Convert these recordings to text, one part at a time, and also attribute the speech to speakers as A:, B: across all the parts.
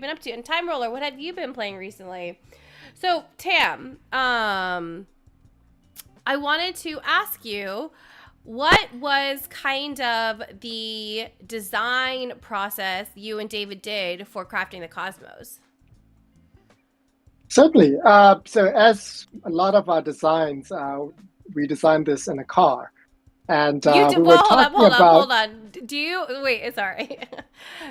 A: been up to? And Time Roller, what have you been playing recently? So, Tam, I wanted to ask you, what was kind of the design process you and David did for crafting the Cosmos?
B: Certainly. So as a lot of our designs, we designed this in a car, and
A: You do
B: we were
A: well. Hold up,
B: talking
A: hold up,
B: about,
A: hold on. Do you wait? Sorry.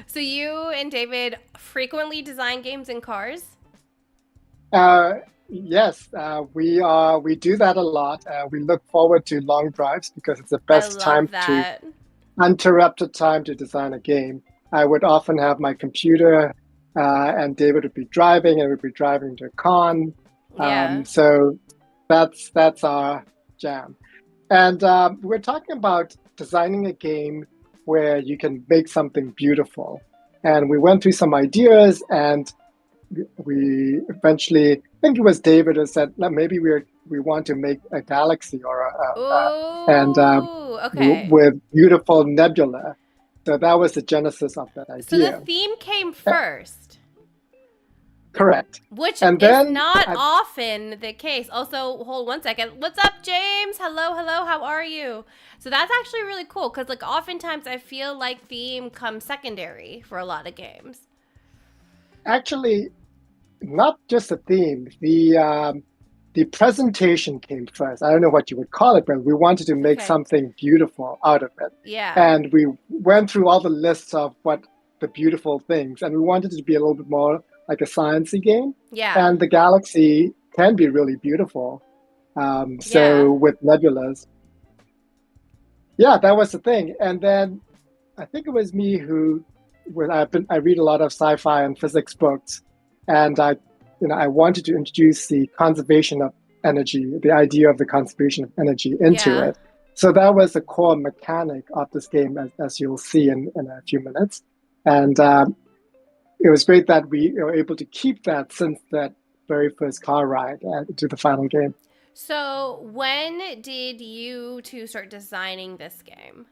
A: So you and David frequently design games in cars?
B: uh, yes, we do that a lot. We look forward to long drives because it's the
A: I
B: best
A: love
B: time to
A: that.
B: uninterrupted time to design a game. I would often have my computer, and David would be driving, and we'd be driving to a con.
A: Yeah.
B: So that's our jam. And we're talking about designing a game where you can make something beautiful. And we went through some ideas, and we eventually, I think it was David who said, "No, maybe we want to make a galaxy or and
A: Ooh, okay.
B: with beautiful nebula." So that was the genesis of that
A: So the
B: idea.
A: theme came
B: Uh,
A: first,
B: Correct.
A: which
B: And
A: is
B: then
A: not often the case. Also, hold 1 second. What's up, James? Hello, hello. How are you? So that's actually really cool because, like, oftentimes I feel like theme comes secondary for a lot of games.
B: actually, not just the theme, the presentation came first. I don't know what you would call it, but we wanted to make
A: Okay.
B: something beautiful out of it.
A: Yeah.
B: And we went through all the lists of what the beautiful things, and we wanted it to be a little bit more like a sciencey game.
A: Yeah.
B: And the galaxy can be really beautiful. So
A: Yeah.
B: with nebulas, yeah, that was the thing. And then I think it was me who, when I read a lot of sci-fi and physics books, and I wanted to introduce the conservation of energy, the idea of the conservation of energy into
A: Yeah.
B: it. So that was the core mechanic of this game, as you'll see in a few minutes. And it was great that we were able to keep that since that very first car ride to the final game.
A: So when did you two start designing this game?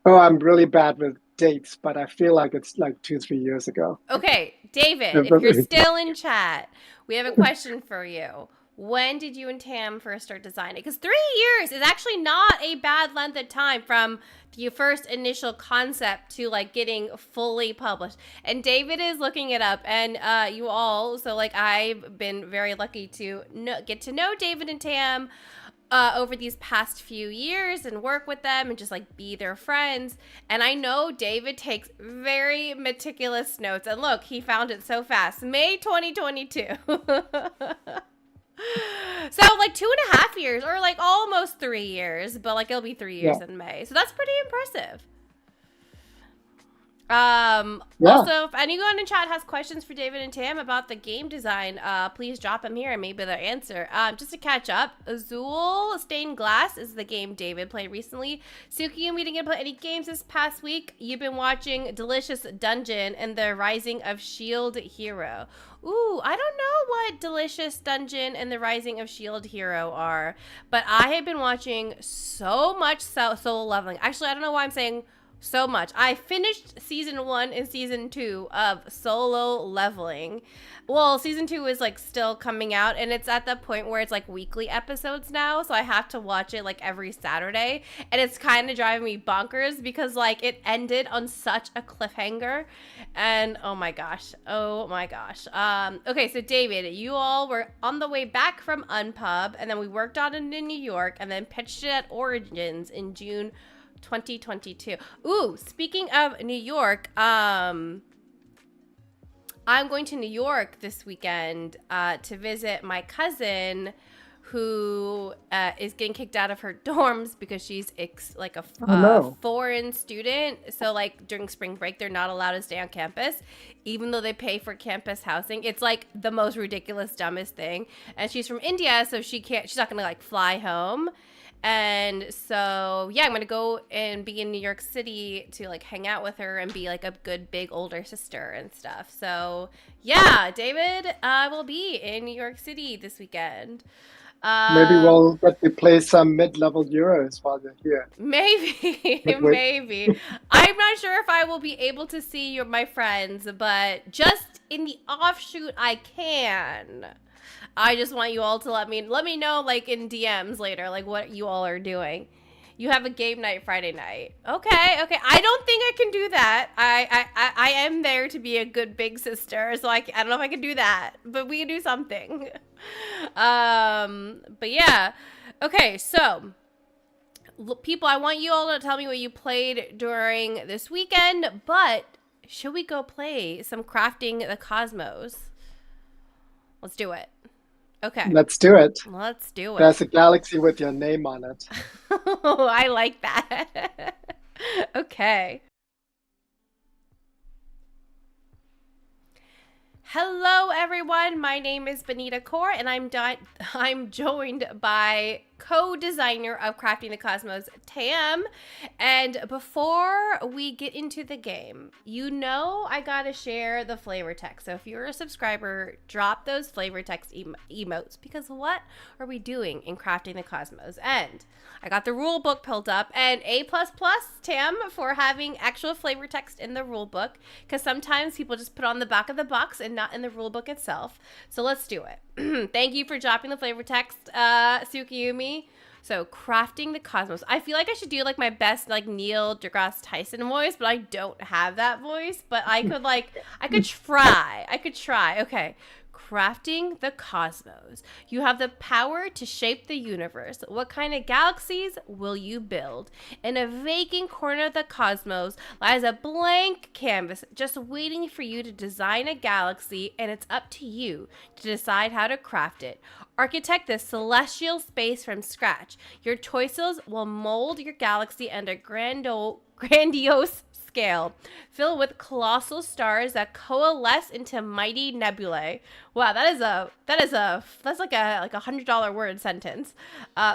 B: Oh, I'm really bad with dates, but I feel like it's like 2, 3 years ago.
A: Okay, David, if you're still in chat, we have a question for you. When did you and Tam first start designing? Because 3 years is actually not a bad length of time from the first initial concept to like getting fully published. And David is looking it up, and you all. So like I've been very lucky to get to know David and Tam over these past few years and work with them and just like be their friends. And I know David takes very meticulous notes. And look, he found it so fast. May 2022. So like 2.5 years or like almost 3 years, but like it'll be 3 years
B: Yeah,
A: in May. So that's pretty impressive.
B: yeah.
A: Also, if anyone in chat has questions for David and Tam about the game design, please drop them here and maybe they'll answer. Just to catch up, Azul Stained Glass is the game David played recently. Suki and we didn't get to play any games this past week. You've been watching Delicious Dungeon and the Rising of Shield Hero. Ooh, I don't know what Delicious Dungeon and the Rising of Shield Hero are, but I have been watching so much solo leveling. Actually, I don't know why I'm saying so much. I finished season 1 and season 2 of Solo Leveling. Well, season 2 is like still coming out, and it's at the point where it's like weekly episodes now, so I have to watch it like every Saturday, and it's kind of driving me bonkers because like it ended on such a cliffhanger, and oh my gosh, oh my gosh. Okay, so David, you all were on the way back from Unpub, and then we worked on it in New York, and then pitched it at Origins in June 2022. Ooh, speaking of New York, I'm going to New York this weekend to visit my cousin who is getting kicked out of her dorms because she's like a
B: Oh no.
A: foreign student. So like during spring break, they're not allowed to stay on campus, even though they pay for campus housing. It's like the most ridiculous, dumbest thing. And she's from India, so she's not gonna like fly home. And so, yeah, I'm going to go and be in New York City to like hang out with her and be like a good big older sister and stuff. So, yeah, David, I will be in New York City this weekend.
B: Maybe
A: Um,
B: we'll get to play some mid-level Euros while they're here.
A: Maybe,
B: Midway.
A: maybe. I'm not sure if I will be able to see my friends, but just in the offshoot I can. I just want you all to let me know like in DMs later like what you all are doing. You have a game night Friday night. Okay, okay. I don't think I can do that. I am there to be a good big sister, so I don't know if I can do that, but we can do something. But yeah. Okay, so people, I want you all to tell me what you played during this weekend, but should we go play some Crafting the Cosmos? Let's do it. Okay,
B: Let's do it.
A: let's do it.
B: There's a galaxy with your name on it.
A: Oh, I like that. Okay. Hello, everyone. My name is Benita Kaur, and I'm joined by co-designer of Crafting the Cosmos, TAM. And before we get into the game, I gotta share the flavor text. So if you're a subscriber, drop those flavor text emotes, because what are we doing in Crafting the Cosmos? And I got the rule book pulled up, and A++ TAM for having actual flavor text in the rule book, because sometimes people just put on the back of the box and not in the rule book itself. So let's do it. Thank you for dropping the flavor text, Tsukiyumi. So Crafting the Cosmos. I feel like I should do like my best like Neil deGrasse Tyson voice, but I don't have that voice. But I could try. I could try. Okay. Crafting the Cosmos. You have the power to shape the universe. What kind of galaxies will you build? In a vacant corner of the cosmos lies a blank canvas just waiting for you to design a galaxy, and it's up to you to decide how to craft it. Architect this celestial space from scratch. Your choices will mold your galaxy under grandiose scale, filled with colossal stars that coalesce into mighty nebulae. Wow, that's like a $100 word sentence.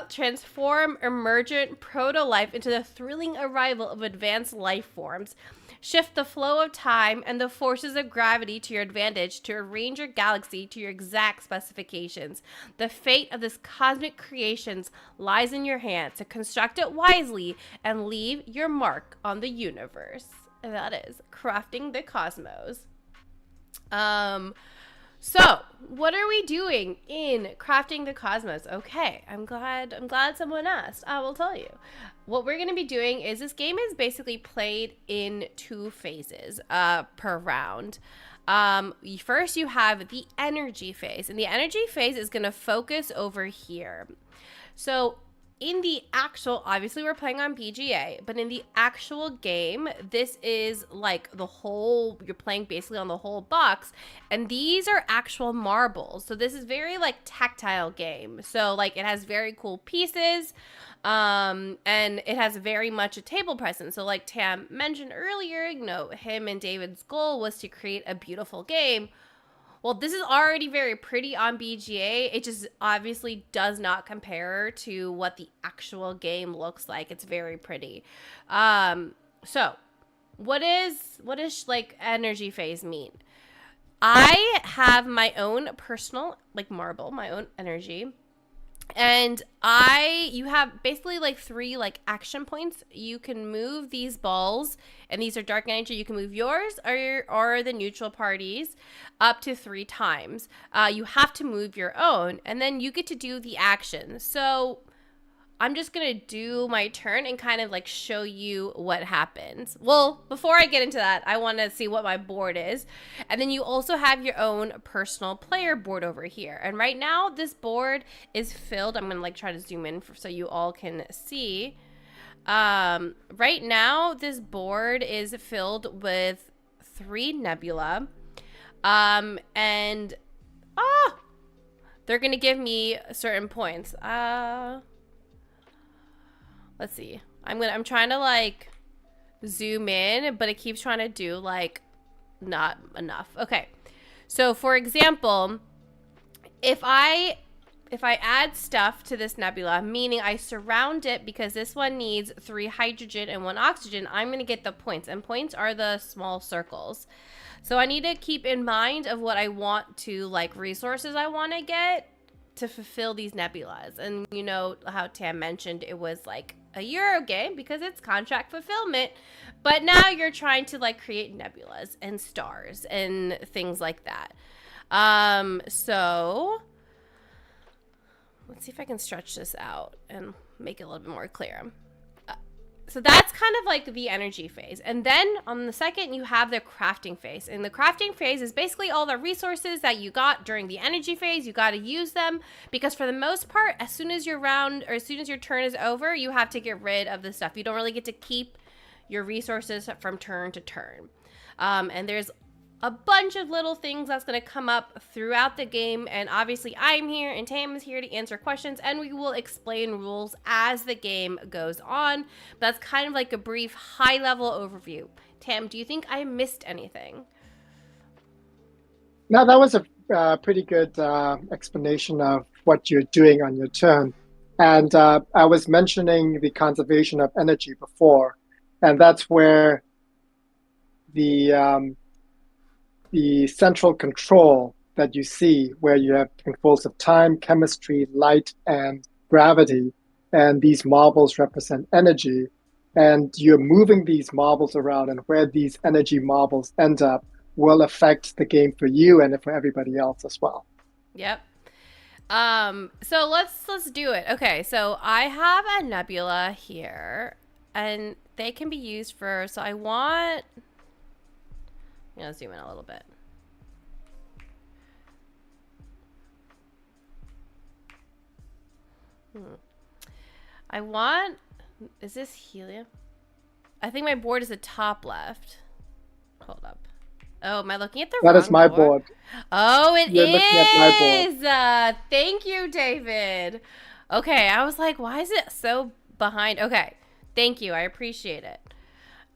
A: Transform emergent proto-life into the thrilling arrival of advanced life forms. Shift the flow of time and the forces of gravity to your advantage to arrange your galaxy to your exact specifications. The fate of this cosmic creations lies in your hands to construct it wisely and leave your mark on the universe. And that is Crafting the Cosmos. So what are we doing in Crafting the Cosmos? Okay, I'm glad someone asked. I will tell you. What we're going to be doing is this game is basically played in 2 phases per round. First, you have the energy phase, and the energy phase is going to focus over here. So in the actual, obviously we're playing on BGA, but in the actual game, this is like the whole, you're playing basically on the whole box, and these are actual marbles. So this is very like tactile game. So like it has very cool pieces, and it has very much a table presence. So like Tam mentioned earlier, him and David's goal was to create a beautiful game. Well, this is already very pretty on BGA. It just obviously does not compare to what the actual game looks like. It's very pretty. So what is like energy phase mean? I have my own personal like marble, my own energy. And you have basically like 3 like action points. You can move these balls, and these are dark energy. You can move yours or the neutral parties up to 3 times. You have to move your own, and then you get to do the action. So I'm just going to do my turn and kind of like show you what happens. Well, before I get into that, I want to see what my board is. And then you also have your own personal player board over here. And right now this board is filled. I'm going to like try to zoom in so you all can see. Right now this board is filled with 3 nebula. And they're going to give me certain points. Let's see. I'm trying to like zoom in, but it keeps trying to do like not enough. Okay. So for example, if I add stuff to this nebula, meaning I surround it because this one needs 3 hydrogen and 1 oxygen, I'm going to get the points, and points are the small circles. So I need to keep in mind of what I want to like resources I want to get. to fulfill these nebulas. And you know how Tam mentioned it was like a Euro game because it's contract fulfillment. But now you're trying to like create nebulas and stars and things like that. So let's see if I can stretch this out and make it a little bit more clear. So that's kind of like the energy phase. And then on the second, you have the crafting phase. And the crafting phase is basically all the resources that you got during the energy phase. You got to use them because for the most part, as soon as your round or as soon as your turn is over, you have to get rid of the stuff. You don't really get to keep your resources from turn to turn. And there's a bunch of little things that's going to come up throughout the game, and obviously I'm here and Tam is here to answer questions, and we will explain rules as the game goes on. That's kind of like a brief high-level overview. Tam, do you think I missed anything?
B: Now, that was a pretty good explanation of what you're doing on your turn. And I was mentioning the conservation of energy before, and that's where the central control that you see, where you have controls of time, chemistry, light, and gravity, and these marbles represent energy, and you're moving these marbles around, and where these energy marbles end up will affect the game for you and for everybody else as well.
A: Yep. So let's do it. Okay, so I have a nebula here, and they can be used for, so I want, zoom in a little bit. I want, is this helium? I think my board is the top left. Hold up. Oh, am I looking at the wrong
B: That is my
A: board?
B: board.
A: Oh, it
B: You're
A: is.
B: looking at my board.
A: Thank you, David. Okay, I was like, why is it so behind? Okay, thank you. I appreciate it.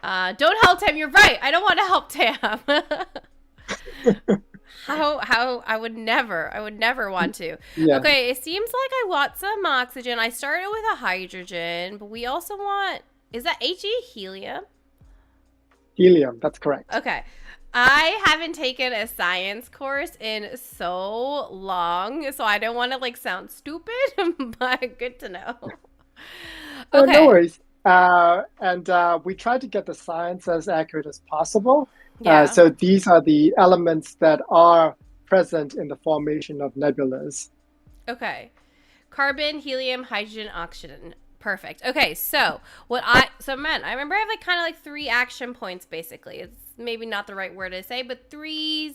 A: Don't help Tam. You're right. I don't want to help Tam. How I would never want to.
B: Yeah.
A: Okay, it seems like I want some oxygen. I started with a hydrogen, but we also want, is that He? Helium?
B: Helium, that's correct.
A: Okay. I haven't taken a science course in so long, so I don't want to like sound stupid, but good to know.
B: Oh,
A: Okay.
B: no worries. And we try to get the science as accurate as possible.
A: Yeah.
B: So these are the elements that are present in the formation of nebulas.
A: Okay. Carbon, helium, hydrogen, oxygen. Perfect. Okay, so man, I remember I have like kind of like 3 action points basically. It's maybe not the right word to say, but 3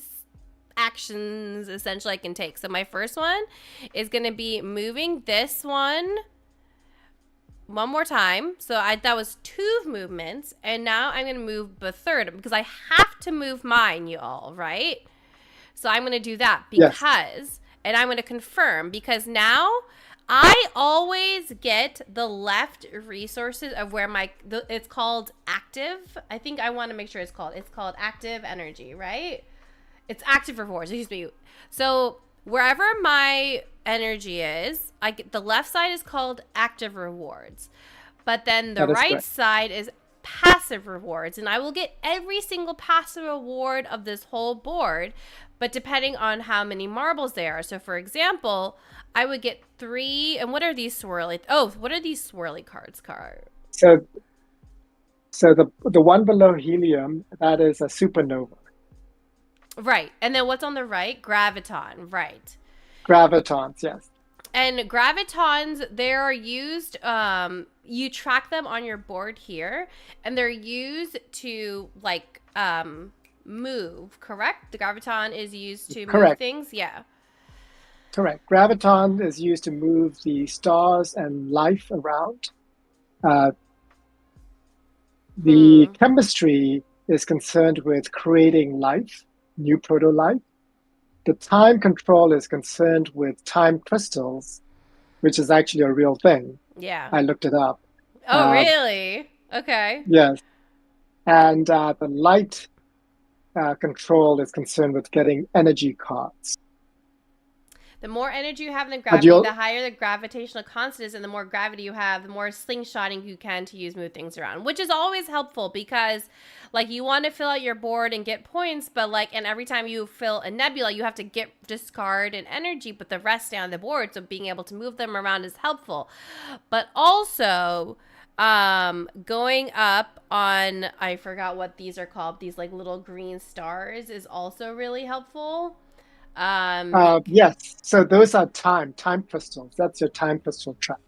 A: actions essentially I can take. So my first one is going to be moving this one more time. So that was 2 movements, and now I'm going to move the third because I have to move mine, you all, right? So I'm going to do that because,
B: Yes.
A: and I'm going to confirm because now I always get the left resources of where it's called active. I think I want to make sure it's called active energy, right? It's active rewards. Excuse me. So wherever my energy is, I get the left side is called active rewards, but then the right
B: correct.
A: side is passive rewards, and I will get every single passive reward of this whole board, but depending on how many marbles there are. So for example, I would get 3, and what are these swirly? Oh, what are these swirly cards?
B: So the one below helium, that is a supernova.
A: Right, and then what's on the right? Graviton, right?
B: Gravitons, yes.
A: And gravitons, they're used, you track them on your board here, and they're used to, like, move, correct? The graviton is used to move things? Yeah.
B: Correct. Graviton is used to move the stars and life around. The chemistry is concerned with creating life, new proto-life. The time control is concerned with time crystals, which is actually a real thing.
A: Yeah.
B: I looked it up.
A: Oh, really? Okay.
B: Yes. And the light control is concerned with getting energy cards.
A: The more energy you have in the
B: But
A: gravity,
B: you'll
A: the higher the gravitational constant is, and the more gravity you have, the more slingshotting you can to use move things around, which is always helpful because, like, you want to fill out your board and get points, but and every time you fill a nebula, you have to discard an energy, but the rest stay on the board, so being able to move them around is helpful. But also, going up on, I forgot what these are called, these like little green stars is also really helpful.
B: yes. So those are time crystals. That's your time crystal trap.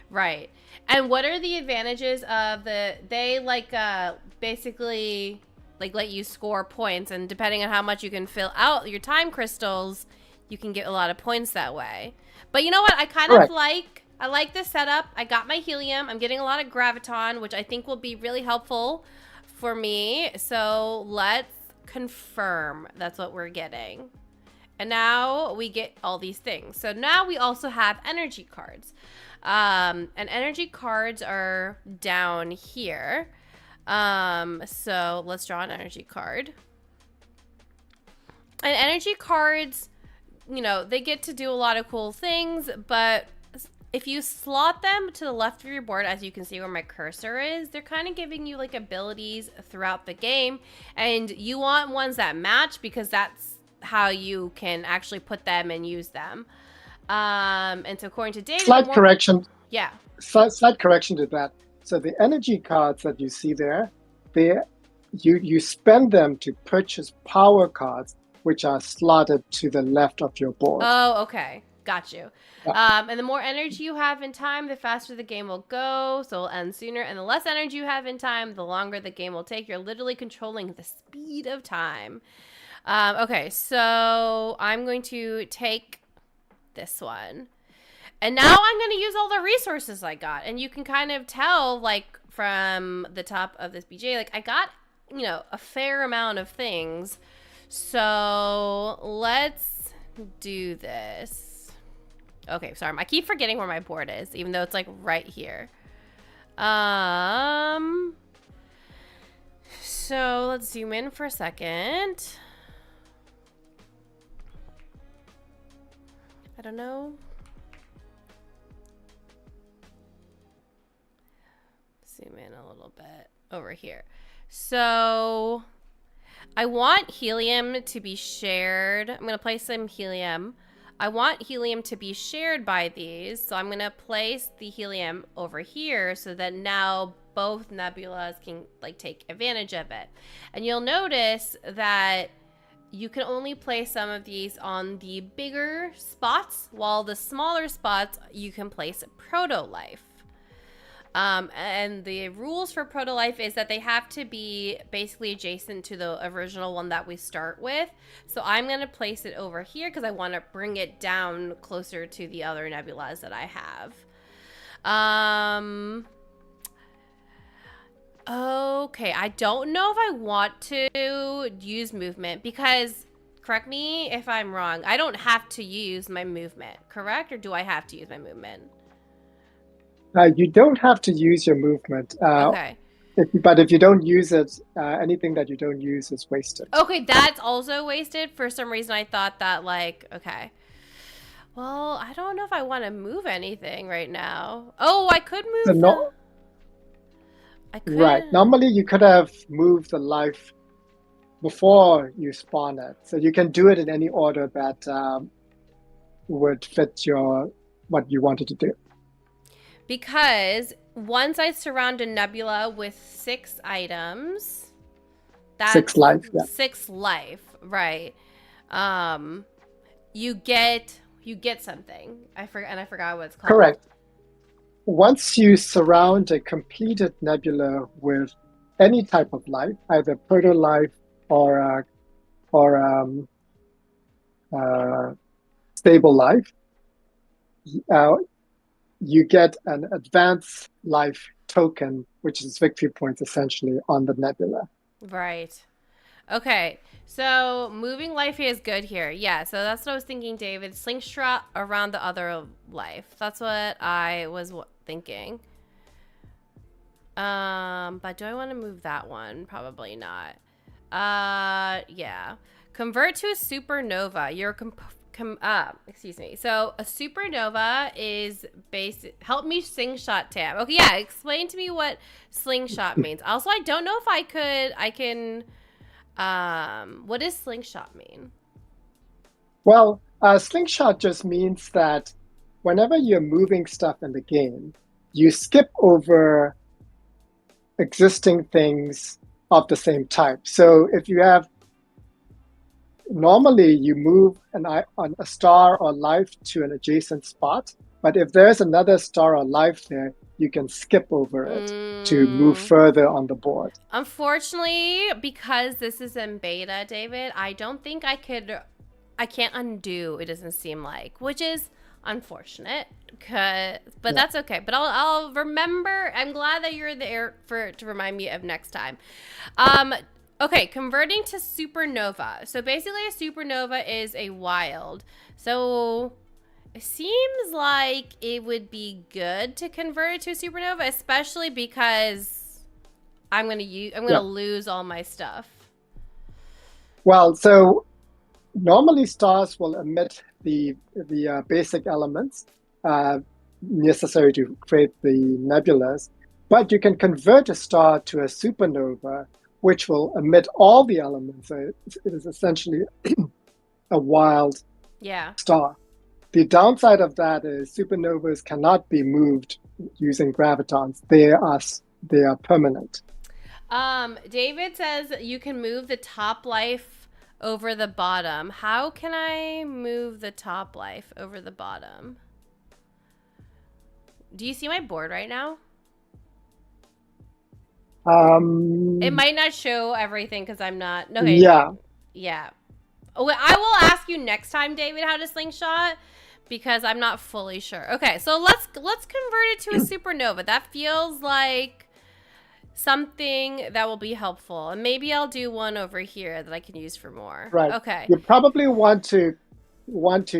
A: Right. And what are the advantages of they basically like let you score points, and depending on how much you can fill out your time crystals, you can get a lot of points that way. But you know what?
B: Correct.
A: I like this setup. I got my helium. I'm getting a lot of graviton, which I think will be really helpful for me. So let's confirm that's what we're getting. And now we get all these things. So now we also have energy cards. And energy cards are down here. So let's draw an energy card. And energy cards, they get to do a lot of cool things, but if you slot them to the left of your board, as you can see where my cursor is, they're kind of giving you like abilities throughout the game. And you want ones that match because that's how you can actually put them and use them. And so according to David,
B: Slight correction.
A: Yeah.
B: Slight correction to that. So the energy cards that you see there, you spend them to purchase power cards, which are slotted to the left of your board.
A: Oh, okay. Got you.
B: Yeah.
A: And the more energy you have in time, the faster the game will go, so it'll end sooner. And the less energy you have in time, the longer the game will take. You're literally controlling the speed of time. Okay, so I'm going to take this one. And now I'm going to use all the resources I got. And you can kind of tell, like, from the top of this BJ, like, I got, a fair amount of things. So let's do this. Okay, sorry. I keep forgetting where my board is, even though it's, like, right here. So let's zoom in for a second. I don't know. Zoom in a little bit over here. So I want helium to be shared. I'm going to place some helium. I want helium to be shared by these. So I'm going to place the helium over here so that now both nebulas can take advantage of it. And you'll notice that you can only place some of these on the bigger spots, while the smaller spots you can place proto-life. And the rules for proto-life is that they have to be basically adjacent to the original one that we start with. So I'm going to place it over here because I want to bring it down closer to the other nebulas that I have. Okay, I don't know if I want to use movement because, correct me if I'm wrong, I don't have to use my movement, correct? Or do I have to use my movement?
B: You don't have to use your movement.
A: Okay.
B: But if you don't use it, anything that you don't use is wasted.
A: Okay, that's also wasted. For some reason, I thought that, okay. Well, I don't know if I want to move anything right now. Oh, I could move I could.
B: Right. Normally, you could have moved the life before you spawn it. So you can do it in any order that would fit what you wanted to do.
A: Because once I surround a nebula with 6 items, that's
B: 6 life. Yeah.
A: 6 life, right? You get something. I forgot what it's called.
B: Correct. Once you surround a completed nebula with any type of life, either proto-life or stable life, you get an advanced life token, which is victory points essentially on the nebula.
A: Right. Okay. So moving life is good here. Yeah. So that's what I was thinking, David. Slingshot around the other life. That's what I was thinking. But do I want to move that one? Probably not. Yeah. Convert to a supernova. Your excuse me. So a supernova is help me slingshot Tam. Okay, yeah, explain to me what slingshot means. Also, I don't know if I can what does slingshot mean?
B: Well, slingshot just means that whenever you're moving stuff in the game, you skip over existing things of the same type. So if you have normally you move on a star or life to an adjacent spot, but if there's another star or life there, you can skip over it to move further on the board.
A: Unfortunately, because this is in beta, David, I don't think I can't undo, it doesn't seem like, which is unfortunate, but that's okay. But I'll remember. I'm glad that you're there to remind me of next time. Okay, converting to supernova. So basically a supernova is a wild. So it seems like it would be good to convert it to a supernova, especially because I'm gonna lose all my stuff.
B: Well, so normally stars will emit the basic elements necessary to create the nebulas, but you can convert a star to a supernova, which will emit all the elements. So it is essentially a wild star. The downside of that is supernovas cannot be moved using gravitons. They are permanent.
A: David says you can move the top life over the bottom. How can I move the top life over the bottom? Do you see my board right now? It might not show everything because I'm not. Okay. Yeah. Oh, I will ask you next time, David, how to slingshot because I'm not fully sure. Okay, so let's convert it to a supernova. That feels like something that will be helpful, and maybe I'll do one over here that I can use for more.
B: Right.
A: Okay.
B: You probably want to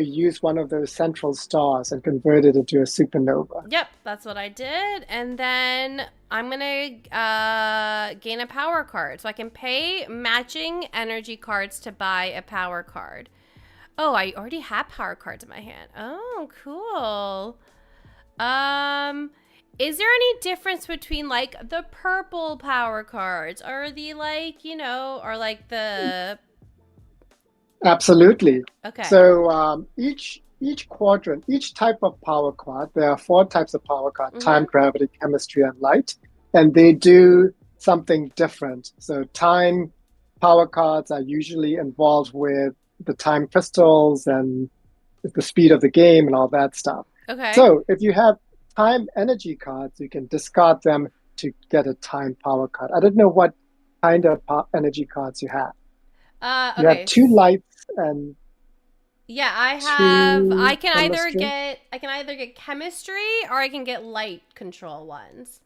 B: use one of those central stars and convert it into a supernova.
A: Yep, that's what I did. And then I'm going to gain a power card. So I can pay matching energy cards to buy a power card. Oh, I already have power cards in my hand. Oh, cool. Is there any difference between like the purple power cards or the or like the...
B: Absolutely.
A: Okay.
B: So each quadrant, each type of power card, there are 4 types of power card: time, gravity, chemistry, and light. And they do something different. So time power cards are usually involved with the time crystals and the speed of the game and all that stuff.
A: Okay.
B: So if you have time energy cards, you can discard them to get a time power card. I don't know what kind of energy cards you have.
A: Okay.
B: You have 2 lights and
A: I can either get chemistry or I can get light control ones.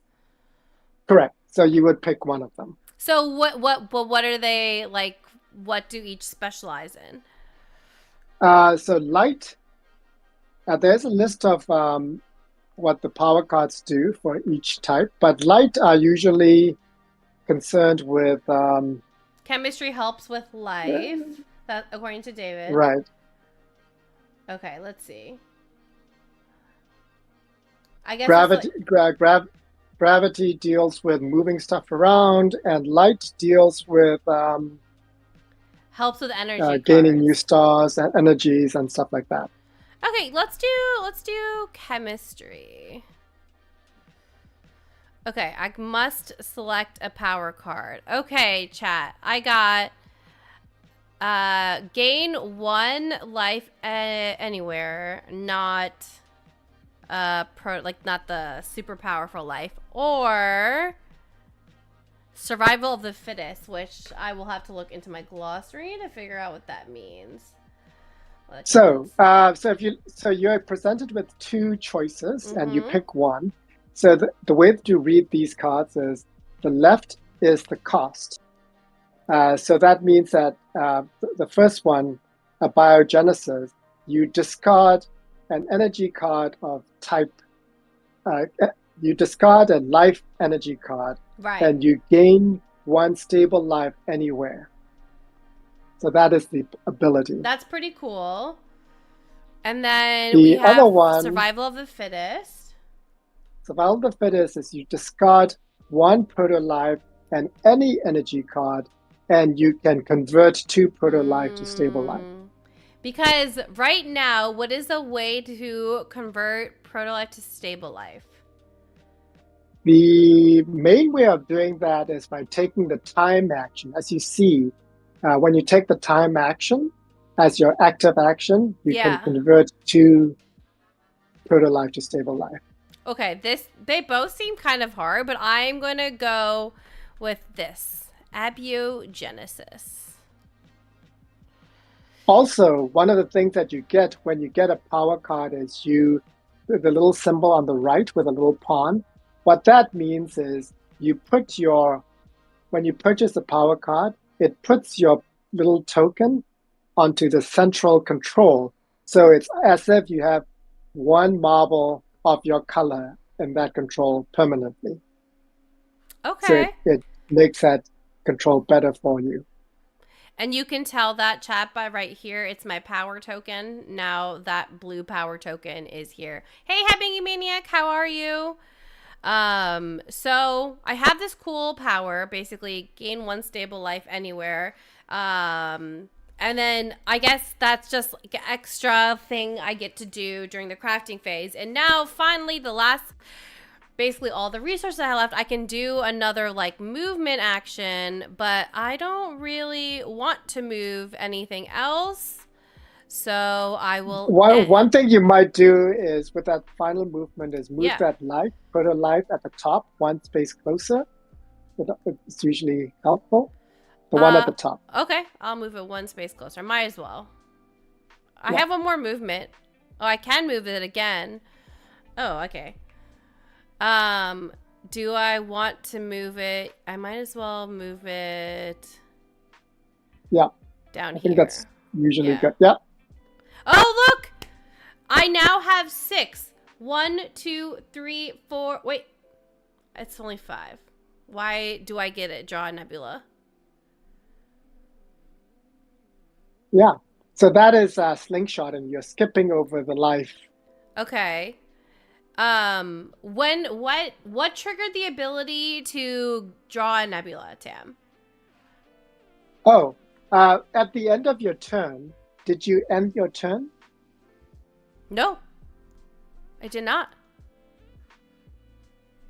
B: Correct. So you would pick one of them.
A: So what are they like? What do each specialize in?
B: So light. There's a list of what the power cards do for each type, but light are usually concerned with
A: chemistry helps with life. That according to David.
B: Right.
A: Okay, let's see. I guess
B: gravity deals with moving stuff around, and light deals with
A: helps with energy
B: gaining new stars and energies and stuff like that.
A: Okay, let's do chemistry. Okay, I must select a power card. Okay, chat. I got gain 1 life anywhere, not not the super powerful life, or survival of the fittest, which I will have to look into my glossary to figure out what that means.
B: So you're presented with 2 choices and you pick one. So the way that you read these cards is the left is the cost. So that means that the first one, a biogenesis, you discard an energy card of type, you discard a life energy card, and you gain 1 stable life anywhere. So that is the ability.
A: That's pretty cool. And then we
B: The other
A: have
B: one,
A: survival of the fittest.
B: survival of the fittest, is you discard one proto life and any energy card, and you can convert two proto life to stable life.
A: Mm. Because right now, what is a way to convert proto life to stable life?
B: The main way of doing that is by taking the time action. As you see, when you take the time action as your active action, you can
A: Yeah.
B: convert two proto life to stable life.
A: Okay, they both seem kind of hard, but I'm going to go with this. Abiogenesis.
B: Also, one of the things that you get when you get a power card is the little symbol on the right with a little pawn. What that means is when you purchase a power card, it puts your little token onto the central control. So it's as if you have one marble of your color in that control permanently. So
A: Okay.
B: it makes that control better for you.
A: And you can tell that chat by right here. It's my power token. Now that blue power token is here. Hey, Happy Maniac, how are you? So I have this cool power, basically gain one stable life anywhere. And then I guess that's just like an extra thing I get to do during the crafting phase. And now finally the last, basically all the resources I have left, I can do another like movement action, but I don't really want to move anything else. So I will
B: One thing you might do is with that final movement is move
A: yeah.
B: that life, put a life at the top, one space closer. It's usually helpful. The one at the top.
A: Okay, I'll move it one space closer. Might as well. I
B: Yeah.
A: have one more movement. Oh, I can move it again. Oh, okay. Do I want to move it? I might as well move it
B: Yeah.
A: down
B: I
A: here.
B: think that's usually
A: Yeah.
B: good. Yeah.
A: Oh, look! I now have 6. 1, 2, 3, 4. Wait. It's only 5. Why do I get it? Draw a nebula.
B: Yeah. So that is a slingshot, and you're skipping over the life.
A: Okay. What triggered the ability to draw a nebula, Tam?
B: Oh, at the end of your turn, did you end your turn?
A: No, I did not.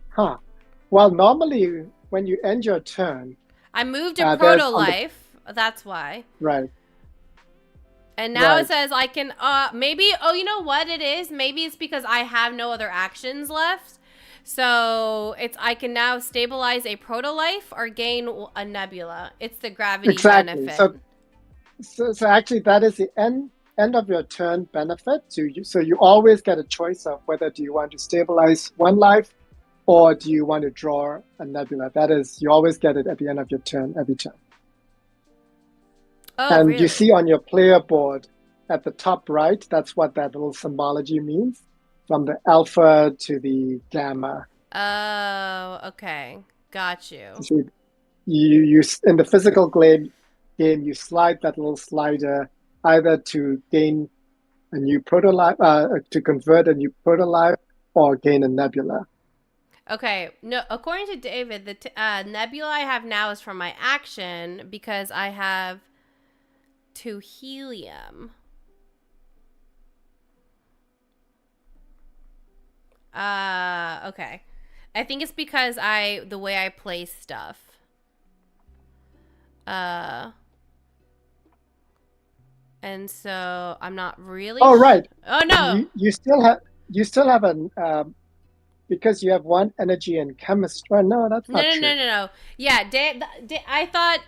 B: Huh. Well, normally when you end your turn,
A: I moved a
B: there's
A: proto
B: on the
A: life. That's why.
B: right,
A: And now it
B: right.
A: says I can maybe you know what it is? Maybe it's because I have no other actions left. So it's I can now stabilize a proto life or gain a nebula. It's the gravity
B: Exactly.
A: benefit.
B: So actually, that is the end of your turn benefit. So you always get a choice of whether do you want to stabilize one life or do you want to draw a nebula. That is, you always get it at the end of your turn every turn.
A: Oh,
B: And you
A: really?
B: see on your player board at the top right, that's what that little symbology means, from the alpha to the gamma.
A: Oh, okay. Got
B: You
A: you.
B: see, you in the physical game, you slide that little slider either to gain a new prototype, to convert a new prototype, or gain a nebula.
A: Okay. No, according to David, the nebula I have now is from my action because I have 2 helium. Okay. I think it's because the way I place stuff. And so I'm not really.
B: Oh, right.
A: Oh no.
B: You still have an because you have one energy in chemistry. Oh, no, that's
A: No,
B: not
A: no,
B: true.
A: no, no, no. Yeah, I thought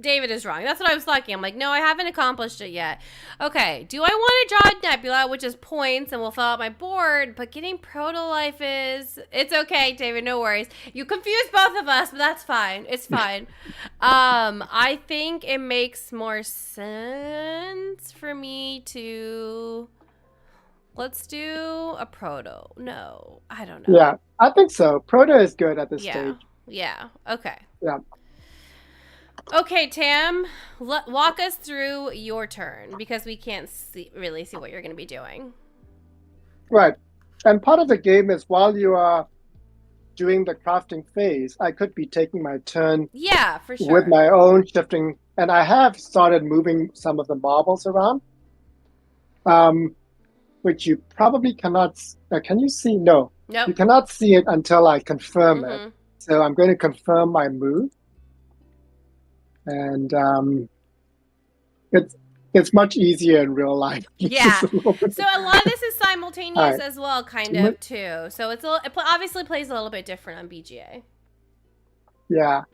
A: David is wrong. That's what I was thinking. I'm like, no, I haven't accomplished it yet. Okay, do I want to draw a nebula, which is points, and we'll fill out my board, but getting proto-life is... It's okay, David, no worries. You confused both of us, but that's fine. It's fine. I think it makes more sense for me to... Let's do a proto. No, I don't know.
B: Yeah, I think so. Proto is good at this
A: Yeah,
B: stage.
A: yeah, okay.
B: Yeah.
A: Okay, Tam, walk us through your turn because we can't really see what you're going to be doing.
B: Right. And part of the game is while you are doing the crafting phase, I could be taking my turn
A: Yeah, for
B: with
A: sure.
B: my own shifting. And I have started moving some of the marbles around, um, which you probably cannot. Can you see? No,
A: Nope.
B: you cannot see it until I confirm it.
A: Mm-hmm.
B: So I'm going to confirm my move, and it's it's much easier in real life. It's
A: Yeah.
B: a little bit,
A: So a lot of this is
B: all
A: simultaneous
B: right.
A: as well, kind
B: Too much?
A: of too. So it obviously plays a little bit different on BGA.
B: Yeah.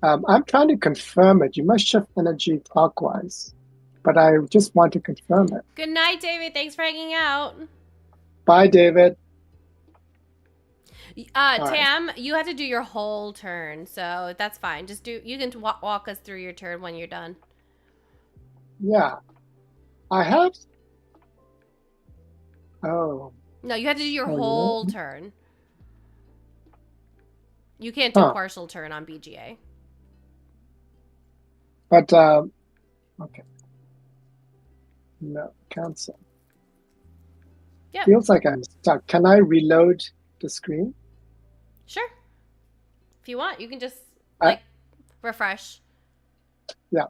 B: I'm trying to confirm it. You must shift energy clockwise, but I just want to confirm it.
A: Good night, David. Thanks for hanging out.
B: Bye, David. All right.
A: Tam, you have to do your whole turn, so that's fine. Just do. You can walk us through your turn when you're done.
B: Yeah. I have. Oh.
A: No, you have to do your
B: Oh, you know.
A: whole turn. You can't do
B: Huh.
A: partial turn on BGA.
B: But okay. No, cancel.
A: Yep.
B: Feels like I'm stuck. Can I reload the screen?
A: Sure. If you want, you can just
B: I,
A: refresh.
B: yeah.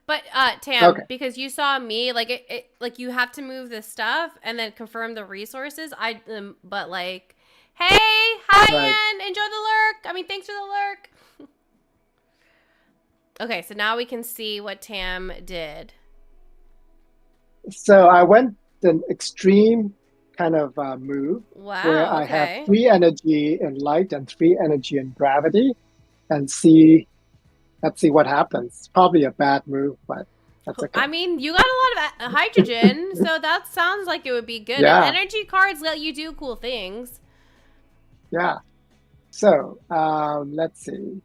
A: But Tam,
B: Okay.
A: because you saw me, like you have to move the stuff and then confirm the resources. But like, hey,
B: Right.
A: hi, Ann, enjoy the lurk. I mean, thanks for the lurk. Okay, so now we can see what Tam did.
B: So I went an extreme kind of move where
A: Wow.
B: I have
A: Okay.
B: 3 energy in light and 3 energy in gravity, and see. Let's see what happens. Probably a bad move, but that's okay.
A: I mean, you got a lot of hydrogen, so that sounds like it would be good. And
B: Yeah.
A: energy cards let you do cool things.
B: Yeah. So let's see.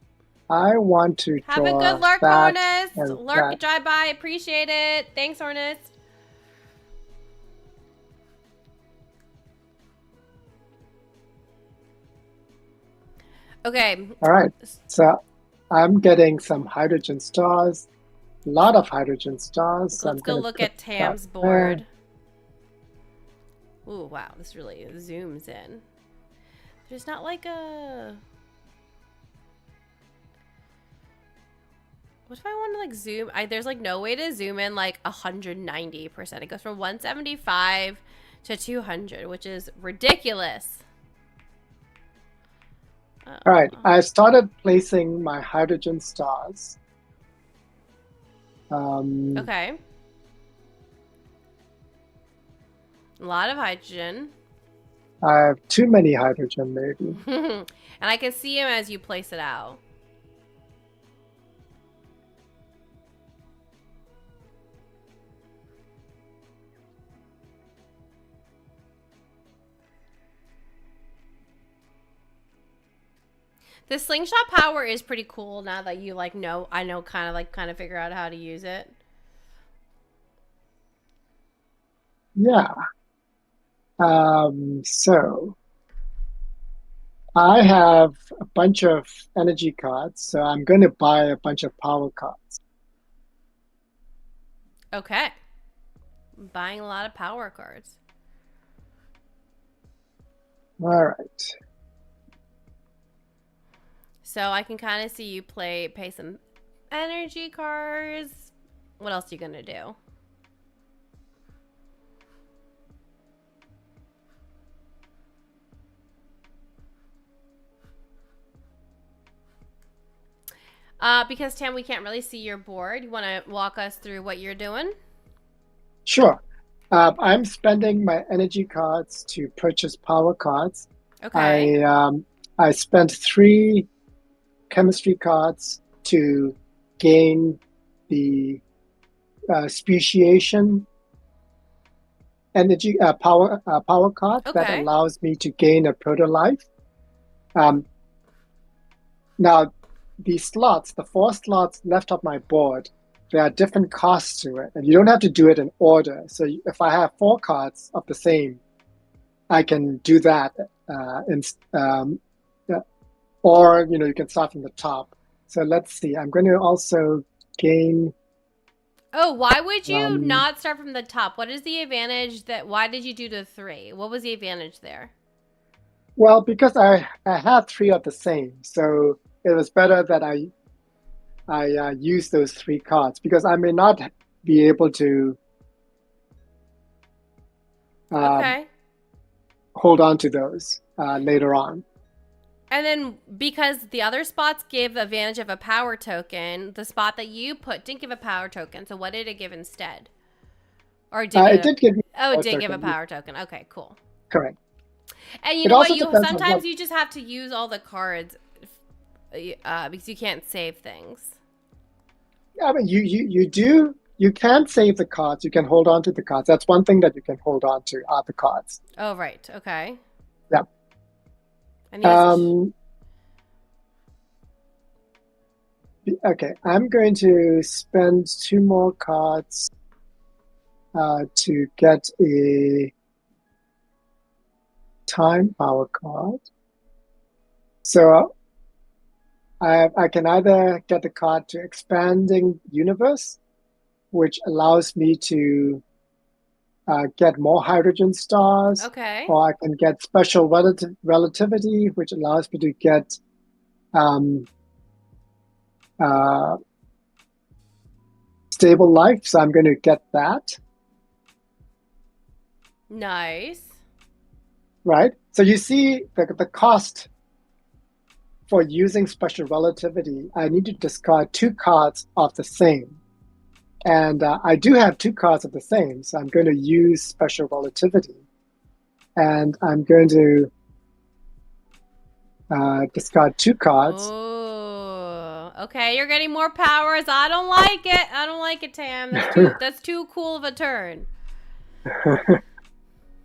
B: I want to
A: Have a good
B: draw
A: lurk,
B: that
A: Hornist.
B: and
A: Lurk,
B: that.
A: drive by. Appreciate it. Thanks, Hornist. Okay.
B: All right. So I'm getting some hydrogen stars, a lot of hydrogen stars. So I'm
A: Let's go
B: going to
A: look
B: put
A: at
B: that
A: Tam's
B: there.
A: board. Ooh, wow. This really zooms in. There's not like a... What if I want to like zoom? There's like no way to zoom in like 190%. It goes from 175 to 200, which is ridiculous.
B: All right. I started placing my hydrogen stars.
A: Okay. A lot of hydrogen.
B: I have too many hydrogen, maybe.
A: And I can see him as you place it out. The slingshot power is pretty cool now that you like know. I know kind of figure out how to use it.
B: Yeah. So I have a bunch of energy cards, so I'm going to buy a bunch of power cards.
A: Okay. Buying a lot of power cards.
B: All right.
A: So I can kind of see you pay some energy cards. What else are you gonna do? Because Tam, we can't really see your board. You want to walk us through what you're doing?
B: Sure. I'm spending my energy cards to purchase power cards.
A: Okay.
B: I spent 3 chemistry cards to gain the speciation energy power card that
A: Okay.
B: allows me to gain a proto life. Now, the 4 slots left of my board, there are different costs to it, and you don't have to do it in order. So if I have 4 cards of the same, I can do that, or you can start from the top. So let's see. I'm going to also gain.
A: Oh, why would you
B: Um,
A: not start from the top? What is the advantage that? Why did you do the 3? What was the advantage there?
B: well, because I had three of the same, so it was better that I use those three cards because I may not be able to um,
A: Okay.
B: hold on to those later on.
A: And then because the other spots give advantage of a power token, the spot that you put didn't give a power token. So what did it give instead? Or did
B: It
A: give
B: did give me
A: Oh,
B: a
A: it
B: power
A: did give a
B: token.
A: power token. Okay, cool.
B: Correct.
A: And you
B: It
A: know what?
B: also
A: You
B: depends on what.
A: sometimes you just have to use all the cards because you can't save things.
B: I mean, you do. You can save the cards. You can hold on to the cards. That's one thing that you can hold on to are the cards.
A: Oh, right. Okay.
B: Yeah.
A: And he has a
B: Um, okay. I'm going to spend two more cards to get a time power card. So I can either get the card to expanding universe, which allows me to get more hydrogen stars,
A: Okay.
B: or I can get special relativity, which allows me to get um, uh, stable life. So I'm going to get that,
A: Nice.
B: right? So you see the cost for using special relativity. I need to discard two cards of the same. And I do have two cards of the same, so I'm going to use special relativity. And I'm going to discard two cards.
A: Oh, okay. You're getting more powers. I don't like it. I don't like it, Tam. That's too cool of a turn.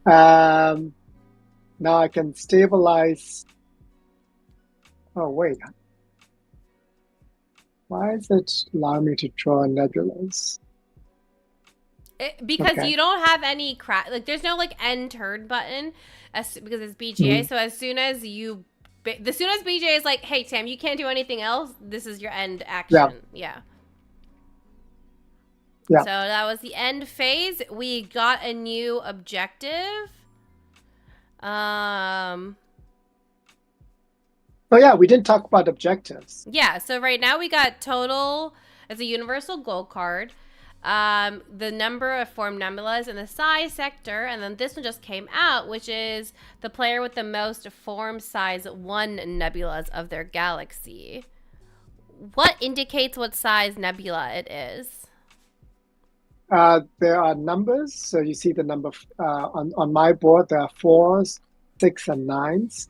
B: um, now I can stabilize. Oh, wait. Why is it allowing me to draw nebulas?
A: Because
B: Okay.
A: you don't have any like there's no like end turn button because it's BGA.
B: Mhm.
A: So as soon as BGA is like, hey Tam, you can't do anything else. This is your end
B: Yeah,
A: action. Yeah.
B: yeah.
A: So that was the end phase. We got a new objective. Um.
B: Oh, yeah, we didn't talk about objectives.
A: Yeah. So right now we got total as a universal goal card. The number of formed nebulas in the size sector, and then this one just came out, which is the player with the most form size 1 nebulas of their galaxy. What indicates what size nebula it is?
B: There are numbers. So you see the number on my board, there are fours, six, and nines.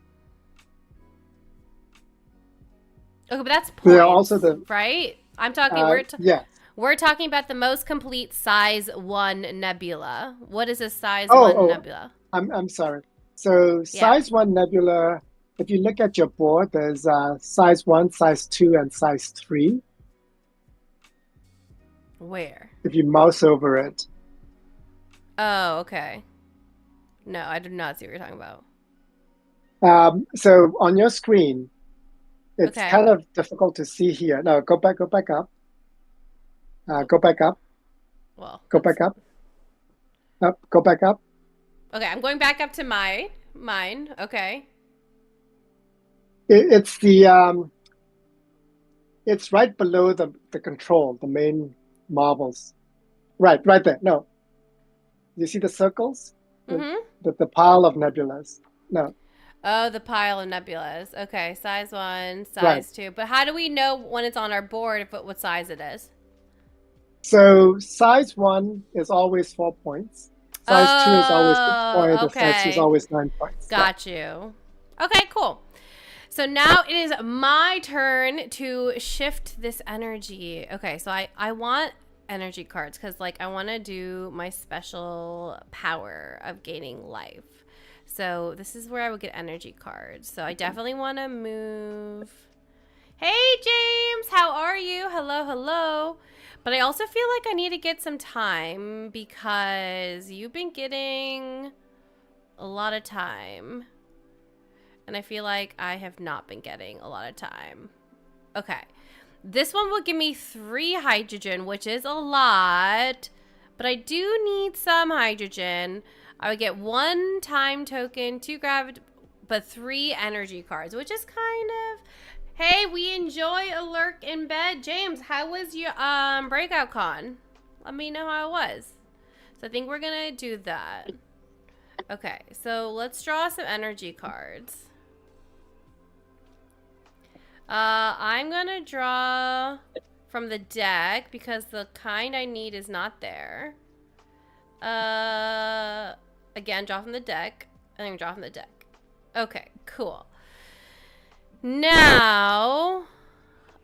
A: Okay, but that's
B: There are also
A: points,
B: the,
A: right? I'm talking.
B: yeah.
A: We're talking about the most complete size 1 nebula. What is a size
B: Oh,
A: 1
B: oh,
A: nebula?
B: I'm sorry. So
A: Yeah.
B: size one nebula, if you look at your board, there's size one, size two, and size three.
A: Where?
B: If you mouse over it,
A: Oh, okay. No, I do not see what you're talking about.
B: so on your screen, it's
A: Okay.
B: kind of difficult to see here. No, go back up, go back up,
A: Well,
B: go
A: that's
B: back up, go back up.
A: okay. I'm going back up to mine. Okay.
B: It's it's right below the control, the main marbles. Right there. No, you see the circles,
A: Mm-hmm.
B: the pile of nebulas. No,
A: Oh, the pile of nebulas. Okay, size 1,
B: right.
A: size 2. But how do we know when it's on our board what size it is?
B: So size one is always 4 points. Size two is always 6 points.
A: Oh,
B: And size three is
A: okay.
B: always 9 points. Yeah.
A: Got you. Okay, cool. So now it is my turn to shift this energy. Okay, so I want energy cards because like I want to do my special power of gaining life. So this is where I would get energy cards. So I definitely want to move. Hey James, how are you? Hello, hello. But I also feel like I need to get some time because you've been getting a lot of time. And I feel like I have not been getting a lot of time. Okay. This one will give me 3 hydrogen, which is a lot. But I do need some hydrogen. I would get 1 time token, 2 gravity, but 3 energy cards, which is kind of... Hey, we enjoy a lurk in bed. James, how was your breakout con? Let me know how it was. So I think we're going to do that. Okay, so let's draw some energy cards. I'm gonna draw from the deck because the kind I need is not there. Again, draw from the deck. And then draw from the deck. Okay, cool. Now,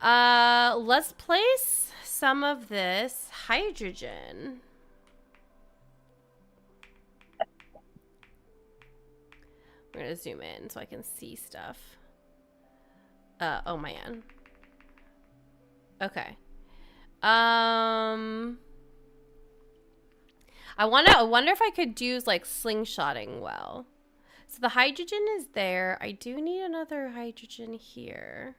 A: let's place some of this hydrogen. We're gonna zoom in so I can see stuff. Oh man. Okay. I wonder if I could use like slingshotting well. So the hydrogen is there. I do need another hydrogen here.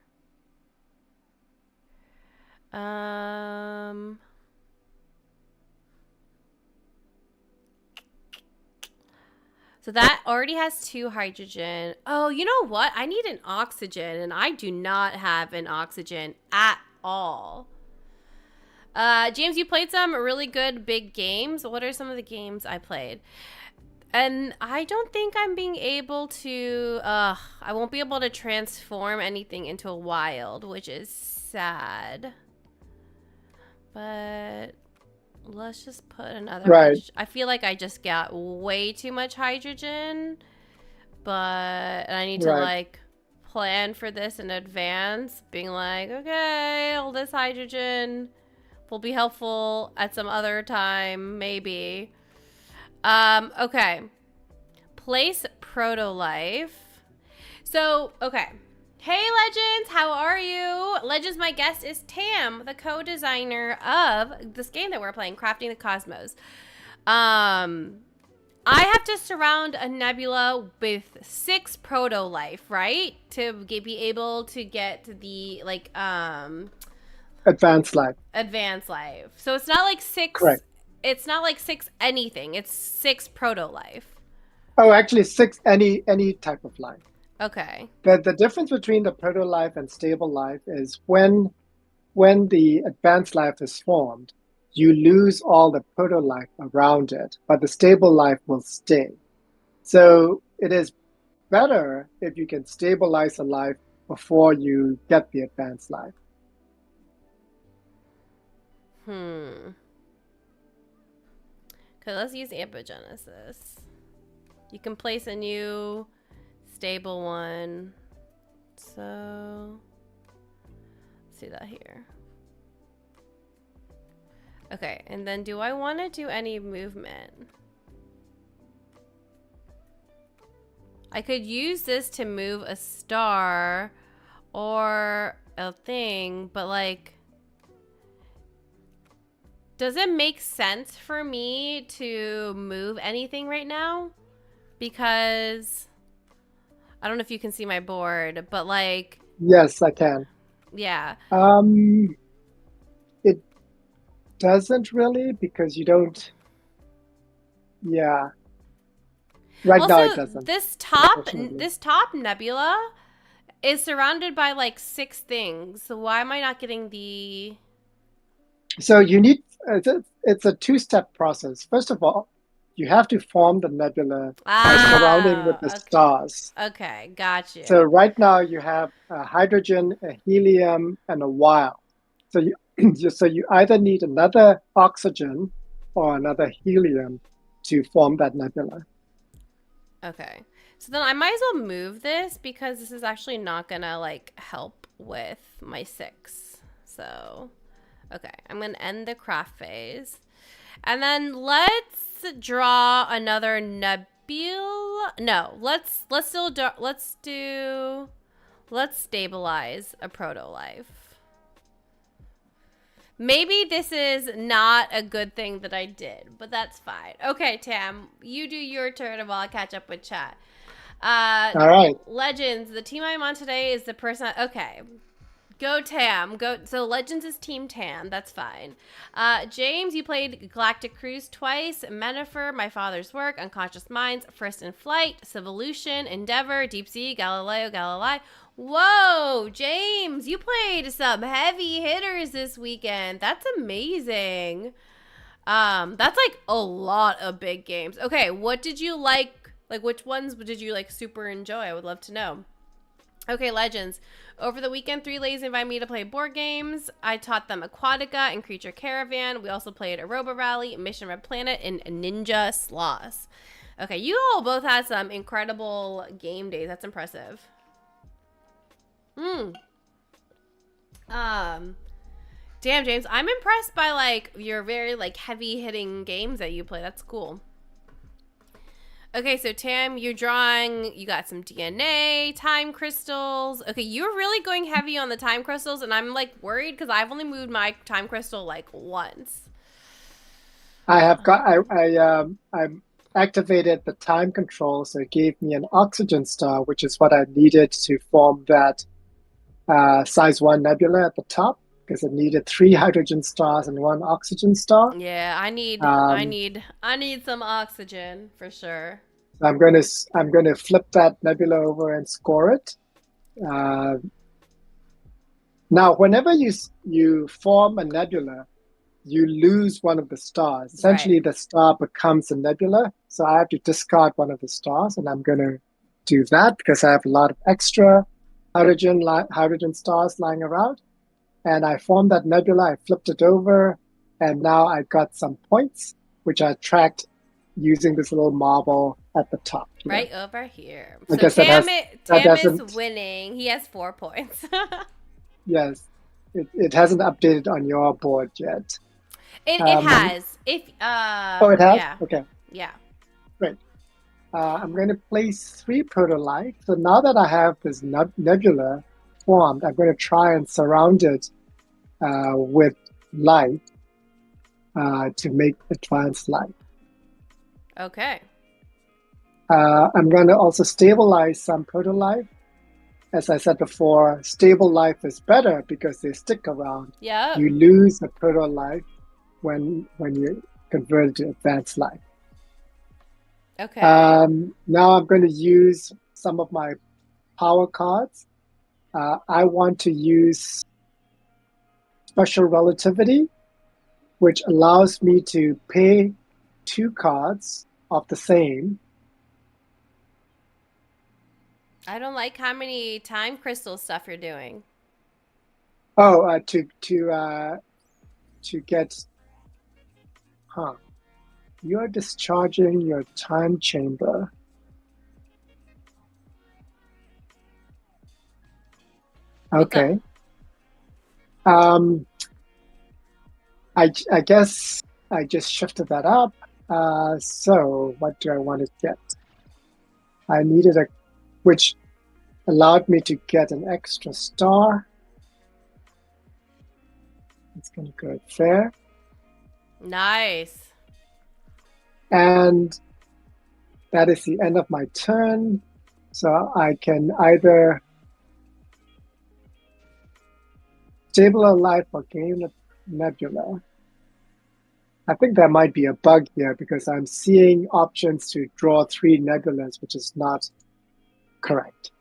A: So that already has 2 hydrogen. Oh, you know what? I need an oxygen, and I do not have an oxygen at all. James, you played some really good big games. What are some of the games I played? And I don't think I'm being able to... I won't be able to transform anything into a wild, which is sad. But... let's just put another I feel like I just got way too much hydrogen, but I need to like plan for this in advance, being like, okay, all this hydrogen will be helpful at some other time, maybe. Okay. Place proto-life. So, okay. Hey, Legends, how are you? Legends, my guest is Tam, the co-designer of this game that we're playing, Crafting the Cosmos. I have to surround a nebula with 6 proto-life, right? To be able to get the, like,
B: advanced life.
A: Advanced life. So it's not like 6...
B: Correct.
A: It's not like 6 anything. It's 6 proto-life.
B: Oh, actually 6 any type of life.
A: Okay.
B: The difference between the proto-life and stable life is when the advanced life is formed, you lose all the proto-life around it, but the stable life will stay. So it is better if you can stabilize a life before you get the advanced life.
A: Okay, let's use Apogenesis. You can place a new... stable one. So let's do that here. Okay, and then do I want to do any movement? I could use this to move a star or a thing, but like, does it make sense for me to move anything right now? Because I don't know if you can see my board, but like...
B: Yes, I can.
A: Yeah.
B: It doesn't really, because you don't... Yeah. Right now it doesn't.
A: This top nebula is surrounded by like 6 things. So why am I not getting the...
B: So you need... It's a 2-step process. First of all, you have to form the nebula by surrounding with the stars.
A: Okay, got you.
B: So right now you have a hydrogen, a helium, and a wild. So you either need another oxygen or another helium to form that nebula.
A: Okay. So then I might as well move this because this is actually not gonna like help with my 6. So, okay, I'm gonna end the craft phase. And then let's draw another nebula. No, let's stabilize a proto-life. Maybe this is not a good thing that I did, but that's fine. Okay, Tam, you do your turn and I'll catch up with chat.
B: All right.
A: Legends, the team I'm on today is the person... Okay. Go Tam. Go. So Legends is Team Tam. That's fine. James, you played Galactic Cruise twice. Metaphor, My Father's Work, Unconscious Minds, First in Flight, Civolution, Endeavor, Deep Sea, Galileo, Galilei. Whoa, James, you played some heavy hitters this weekend. That's amazing. That's like a lot of big games. Okay, what did you like? Like, which ones did you like super enjoy? I would love to know. Okay, Legends. Over the weekend, 3 ladies invited me to play board games. I taught them Aquatica and Creature Caravan. We also played Aroba Rally, Mission Red Planet, and Ninja Sloss. Okay, you all both had some incredible game days. That's impressive. Um, Damn, James, I'm impressed by like your very like heavy hitting games that you play. That's cool. Okay, so Tam, you're drawing, you got some DNA, time crystals. Okay, you're really going heavy on the time crystals, and I'm like worried because I've only moved my time crystal like once.
B: I activated the time control, so it gave me an oxygen star, which is what I needed to form that size 1 nebula at the top, because it needed 3 hydrogen stars and 1 oxygen star.
A: Yeah,
B: Um,
A: I need some oxygen for sure.
B: I'm gonna flip that nebula over and score it. Uh, Now, whenever you form a nebula, you lose one of the stars.
A: Right.
B: Essentially, the star becomes a nebula. So I have to discard one of the stars, and I'm going to do that because I have a lot of extra hydrogen stars lying around. And I formed that nebula. I flipped it over, and now I got some points, which I tracked using this little marble at the top here.
A: Right over here.
B: I
A: So
B: guess that
A: Tam is
B: doesn't.
A: winning. He has 4 points.
B: Yes, it hasn't updated on your board yet.
A: It
B: Um,
A: has. If
B: oh, it has?
A: yeah.
B: Okay,
A: Yeah.
B: great. I'm going to place 3 protolife. So now that I have this nebula formed, I'm going to try and surround it with light to make advanced light.
A: Okay.
B: I'm going to also stabilize some protolife. As I said before, stable life is better because they stick around.
A: Yep.
B: You lose a protolife when you convert it to advanced life.
A: Okay.
B: Now I'm going to use some of my power cards. I want to use special relativity, which allows me to pay 2 cards of the same.
A: I don't like how many time crystal stuff you're doing.
B: Oh, to get, huh? You are discharging your time chamber.
A: What's up?
B: Okay. Um, I guess I just shifted that up. So what do I want to get? I needed which allowed me to get an extra star. It's going to go there.
A: Nice.
B: And that is the end of my turn. So I can either stable life or gain a nebula. I think there might be a bug here because I'm seeing options to draw 3 nebulas, which is not correct.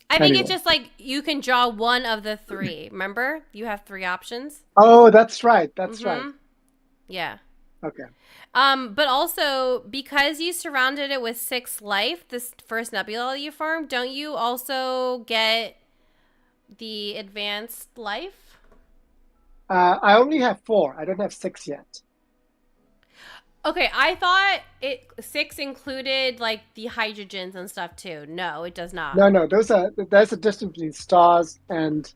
A: I think it's
B: Anyway.
A: just like you can draw one of the 3. Remember? You have 3 options.
B: Oh, that's right. That's right.
A: Mm-hmm. Yeah.
B: Okay.
A: But also because you surrounded it with 6 life, this first nebula you formed, don't you also get the advanced life?
B: I only have 4. I don't have 6 yet.
A: Okay, I thought 6 included like the hydrogens and stuff too. No, it does not.
B: No, there's a difference between stars and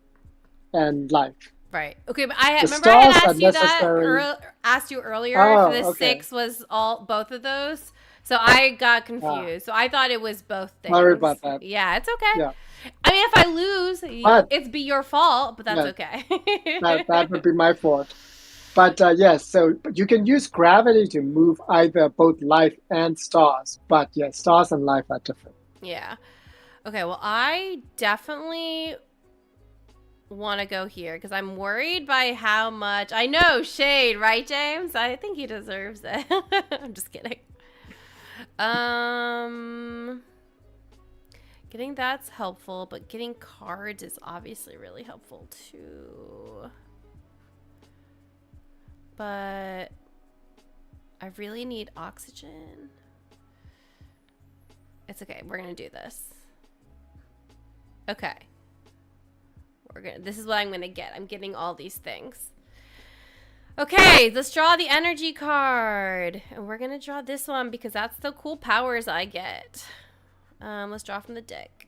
B: life.
A: Right. Okay, but
B: The
A: remember I had
B: stars are
A: asked you that
B: necessary.
A: asked you earlier if the
B: Oh, okay.
A: 6 was all both of those. So I got
B: Ah,
A: confused. So I thought it was both
B: sorry
A: things.
B: about that.
A: Yeah, it's okay.
B: Yeah,
A: I mean, if I lose,
B: but
A: it's be your fault, but that's
B: yeah,
A: okay.
B: that would be my fault. But yes, so but you can use gravity to move either both life and stars. But yeah, stars and life are different.
A: Yeah. Okay, well, I definitely want to go here because I'm worried by how much. I know, shade, right, James? I think he deserves it. I'm just kidding. Um, Getting that's helpful, but getting cards is obviously really helpful too. But I really need oxygen. It's okay. We're gonna do this. Okay. This is what I'm gonna get. I'm getting all these things. Okay, let's draw the energy card. And we're gonna draw this one because that's the cool powers I get. Let's draw from the deck.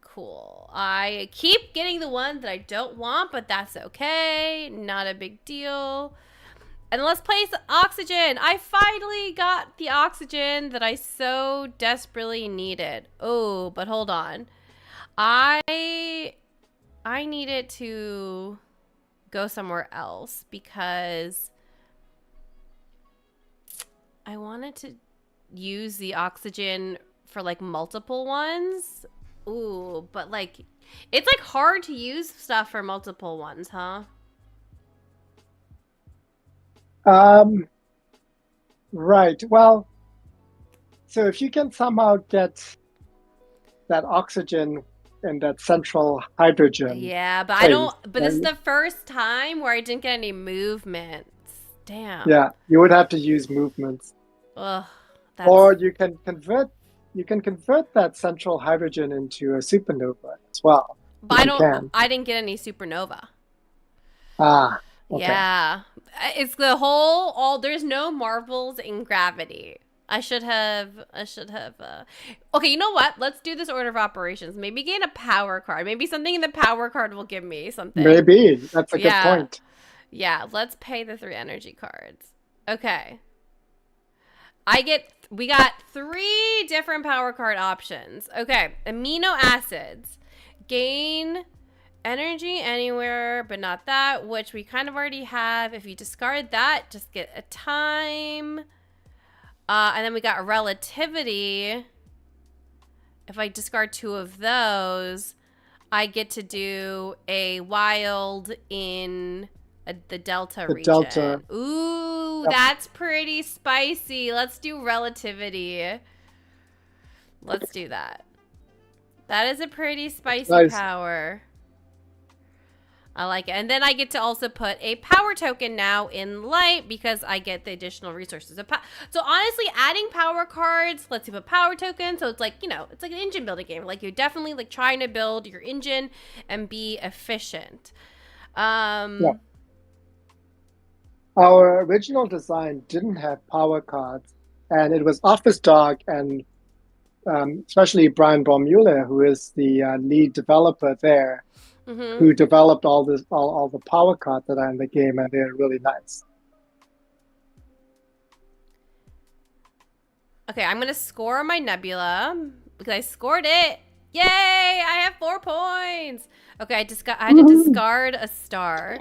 A: Cool. I keep getting the one that I don't want, but that's okay. Not a big deal. And let's place oxygen. I finally got the oxygen that I so desperately needed. Oh, but hold on. I needed to go somewhere else because I wanted to use the oxygen for like multiple ones. Ooh, but like it's like hard to use stuff for multiple ones, huh?
B: Right. Well, so if you can somehow get that oxygen and that central hydrogen
A: Yeah, but I
B: place,
A: don't. But this is
B: then
A: the first time where I didn't get any movements. Damn.
B: yeah, you would have to use movements.
A: Ugh, that's.
B: Or you can convert that central hydrogen into a supernova as well,
A: But
B: if you can.
A: I didn't get any supernova.
B: Ah, okay.
A: Yeah, it's the whole. All there's no marvels in gravity. I should have. I should have. Okay, you know what? Let's do this order of operations. Maybe gain a power card. Maybe something in the power card will give me something.
B: Maybe. That's a good
A: Yeah.
B: point.
A: Yeah, let's pay the 3 energy cards. Okay. We got 3 different power card options. Okay, amino acids. Gain energy anywhere, but not that, which we kind of already have. If you discard that, just get a time. And then we got relativity. If I discard 2 of those, I get to do a wild in the Delta
B: The
A: region.
B: delta.
A: Ooh,
B: Yep.
A: that's pretty spicy. Let's do relativity. Let's do that. That is a pretty spicy
B: Nice.
A: power. I like it. And then I get to also put a power token now in light because I get the additional resources. So honestly, adding power cards lets you put power tokens. So it's like, it's like an engine building game. Like you're definitely like trying to build your engine and be efficient.
B: Yeah. Our original design didn't have power cards, and it was Office Dog and especially Brian Baumüller, who is the lead developer there,
A: Mm-hmm.
B: who developed all the power cards that are in the game, and they're really nice.
A: Okay, I'm gonna score my nebula because I scored it. Yay! I have 4 points. Okay, I had to discard a star,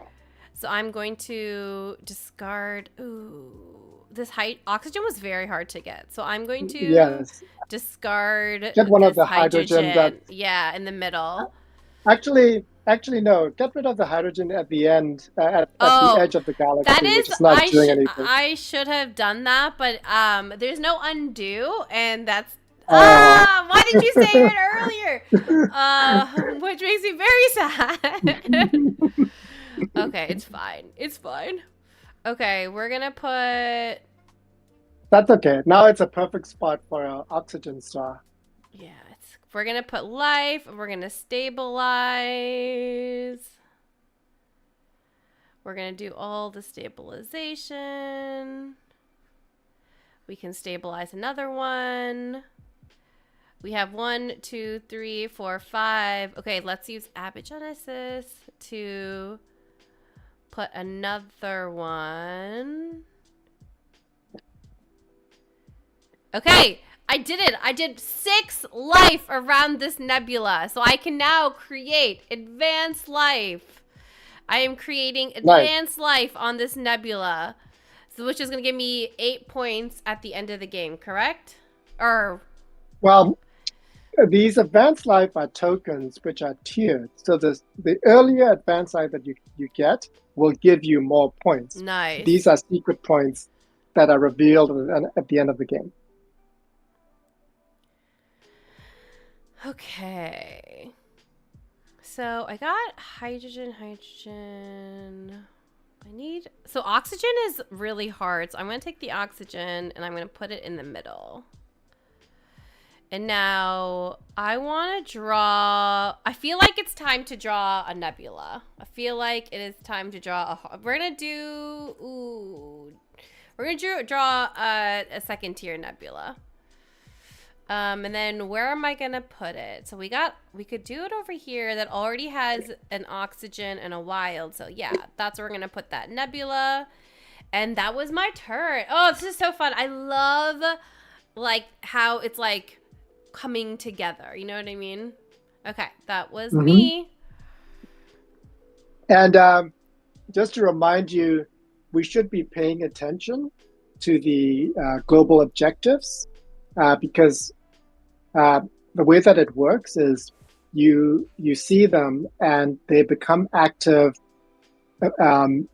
A: so I'm going to discard. Ooh, this oxygen was very hard to get, so I'm going to
B: Yes,
A: discard
B: get one of
A: this
B: the hydrogen that
A: hydrogen. Yeah, in the middle.
B: actually no, get rid of the hydrogen at the end, at the
A: Oh,
B: edge of the
A: that
B: galaxy, which
A: is,
B: is not doing anything.
A: I should have done that, but there's no undo, and that's
B: Uh,
A: why did you say it earlier? Which makes me very sad. Okay, it's fine. It's fine. Okay, we're gonna put
B: that's okay. Now it's a perfect spot for an oxygen star.
A: we're gonna put life. We're gonna stabilize. We're gonna do all the stabilization. We can stabilize another one. We have 1, 2, 3, 4, 5. Okay, let's use Abigenesis to put another one. Okay, I did it. I did 6 life around this nebula. So I can now create advanced life. I am creating advanced life on this nebula. So which is going to give me 8 points at the end of the game, correct? Or
B: Well, these advanced life are tokens which are tiered. So the earlier advanced life that you get will give you more points. These
A: Nice.
B: are secret points that are revealed at the end of the game.
A: Okay. So I got hydrogen, hydrogen. I need. So oxygen is really hard. So I'm going to take the oxygen and I'm going to put it in the middle. And now I want to draw. I feel like it's time to draw a nebula. I feel like it is time to draw a. We're going to do. Ooh. We're going to draw a second tier nebula. And then where am I gonna put it? So we could do it over here that already has an oxygen and a wild. So yeah, that's where we're gonna put that nebula. And that was my turn. Oh, this is so fun. I love like how it's like coming together. You know what I mean? Okay, that was
B: Mhm.
A: me.
B: And just to remind you, we should be paying attention to the global objectives because the way that it works is you see them and they become active um,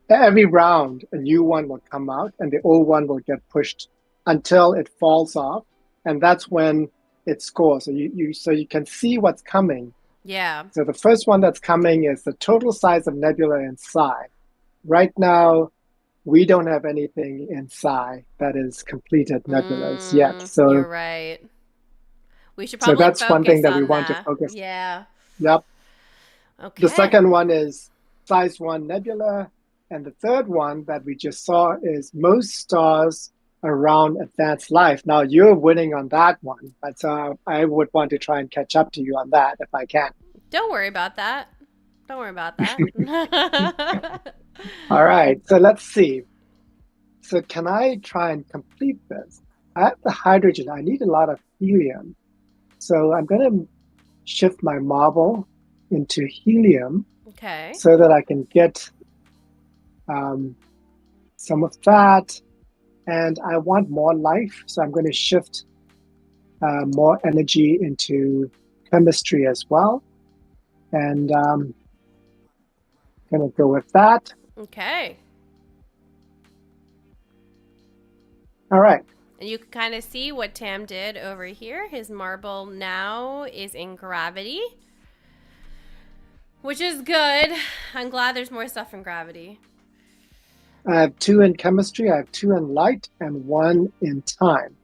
B: every round. A new one will come out and the old one will get pushed until it falls off, and that's when it scores. So you can see what's coming.
A: Yeah.
B: So the first one that's coming is the total size of nebula in psi. Right now, we don't have anything in psi that is completed nebulas yet.
A: You're right. We should
B: So
A: probably
B: that's one thing
A: focus
B: that we
A: on
B: want to
A: that.
B: focus.
A: Yeah.
B: Yep. The
A: Okay.
B: second one is size 1 nebula. And the third one that we just saw is most stars around advanced life. Now you're winning on that one, but I would want to try and catch up to you on that if I can.
A: Don't worry about that. Don't worry about that.
B: All right, so let's see. So can I try and complete this? I have the hydrogen. I need a lot of helium. So I'm going to shift my marble into helium
A: Okay.
B: so that I can get some of that. And I want more life, so I'm going to shift more energy into chemistry as well. And going to go with that.
A: Okay.
B: All right.
A: And you can kind of see what Tam did over here. His marble now is in gravity, which is good. I'm glad there's more stuff in gravity.
B: I have 2 in chemistry, I have 2 in light, and 1 in time.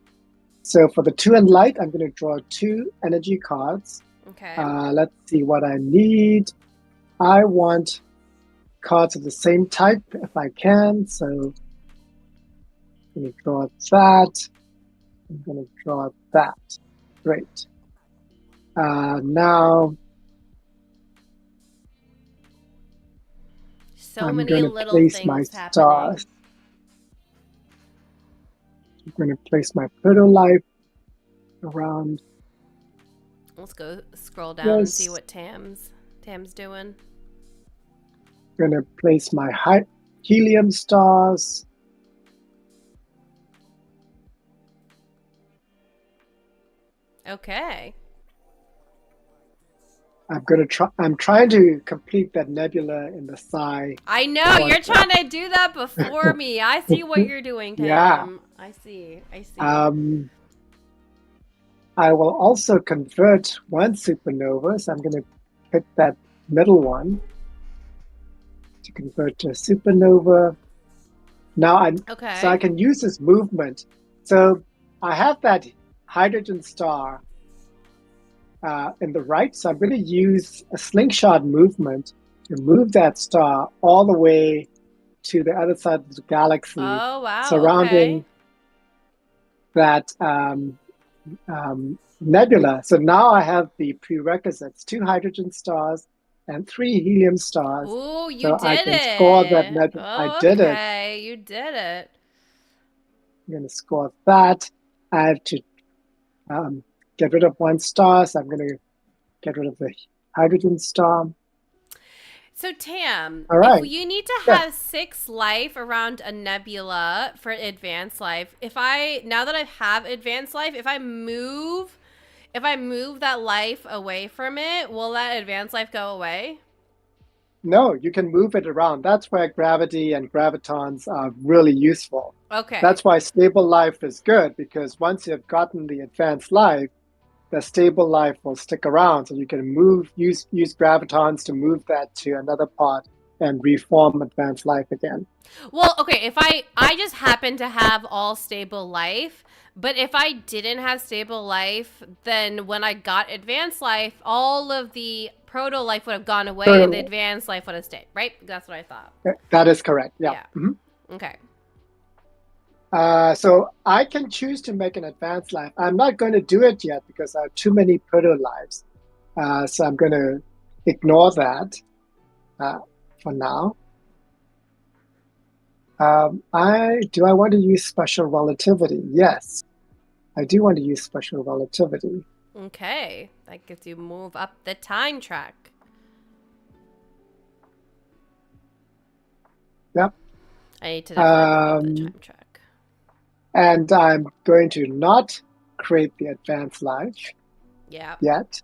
B: So for the 2 in light, I'm going to draw 2 energy cards.
A: Okay.
B: Let's see what I need. I want cards of the same type if I can. So I'm going to draw that. I'm going to draw that. Great. Now
A: So
B: I'm
A: many
B: going to
A: little
B: place my
A: things happening.
B: stars. I'm going to place my proto life around.
A: Let's go scroll down and see
B: This.
A: what Tam's doing.
B: I'm going to place my helium stars.
A: Okay.
B: I'm trying to complete that nebula in the psi.
A: I know you're trying to do that before me. I see what you're doing, Tam.
B: Yeah.
A: I see.
B: I will also convert one supernova, so I'm going to pick that middle one to convert to a supernova. Now so I can use this movement. So I have that hydrogen star in the right, so I'm going to use a slingshot movement to move that star all the way to the other side of the galaxy,
A: oh wow,
B: surrounding that nebula. So now I have the prerequisites: 2 hydrogen stars and 3 helium stars.
A: Ooh, you
B: so
A: did
B: I can
A: it.
B: score that nebula.
A: Oh,
B: I did it.
A: Okay, you did it.
B: I'm going to score that. I have to get rid of 1 star, so I'm going to get rid of the hydrogen star.
A: So Tam,
B: All
A: if
B: right.
A: you need to
B: Yeah.
A: have 6 life around a nebula for advanced life, if I now that I have advanced life, if I move that life away from it, will that advanced life go away?
B: No, you can move it around. That's where gravity and gravitons are really useful.
A: Okay.
B: That's why stable life is good because once you've gotten the advanced life, the stable life will stick around. So you can use gravitons to move that to another part and reform advanced life again.
A: Well, okay, if I just happen to have all stable life, but if I didn't have stable life, then when I got advanced life, all of the proto life would have gone away and the
B: So
A: advanced life would have stayed, right? That's what I thought.
B: that is correct. Yeah.
A: Yeah.
B: Mhm.
A: Okay.
B: So I can choose to make an advanced life. I'm not going to do it yet because I have too many proto lives. So I'm going to ignore that uh, for now. I want to use special relativity. Yes, I do want to use special relativity.
A: Okay. That gets you move up the time track.
B: Yep.
A: I need to definitely move up the
B: Um,
A: time track.
B: and I'm going to not create the advanced life
A: Yeah.
B: yet.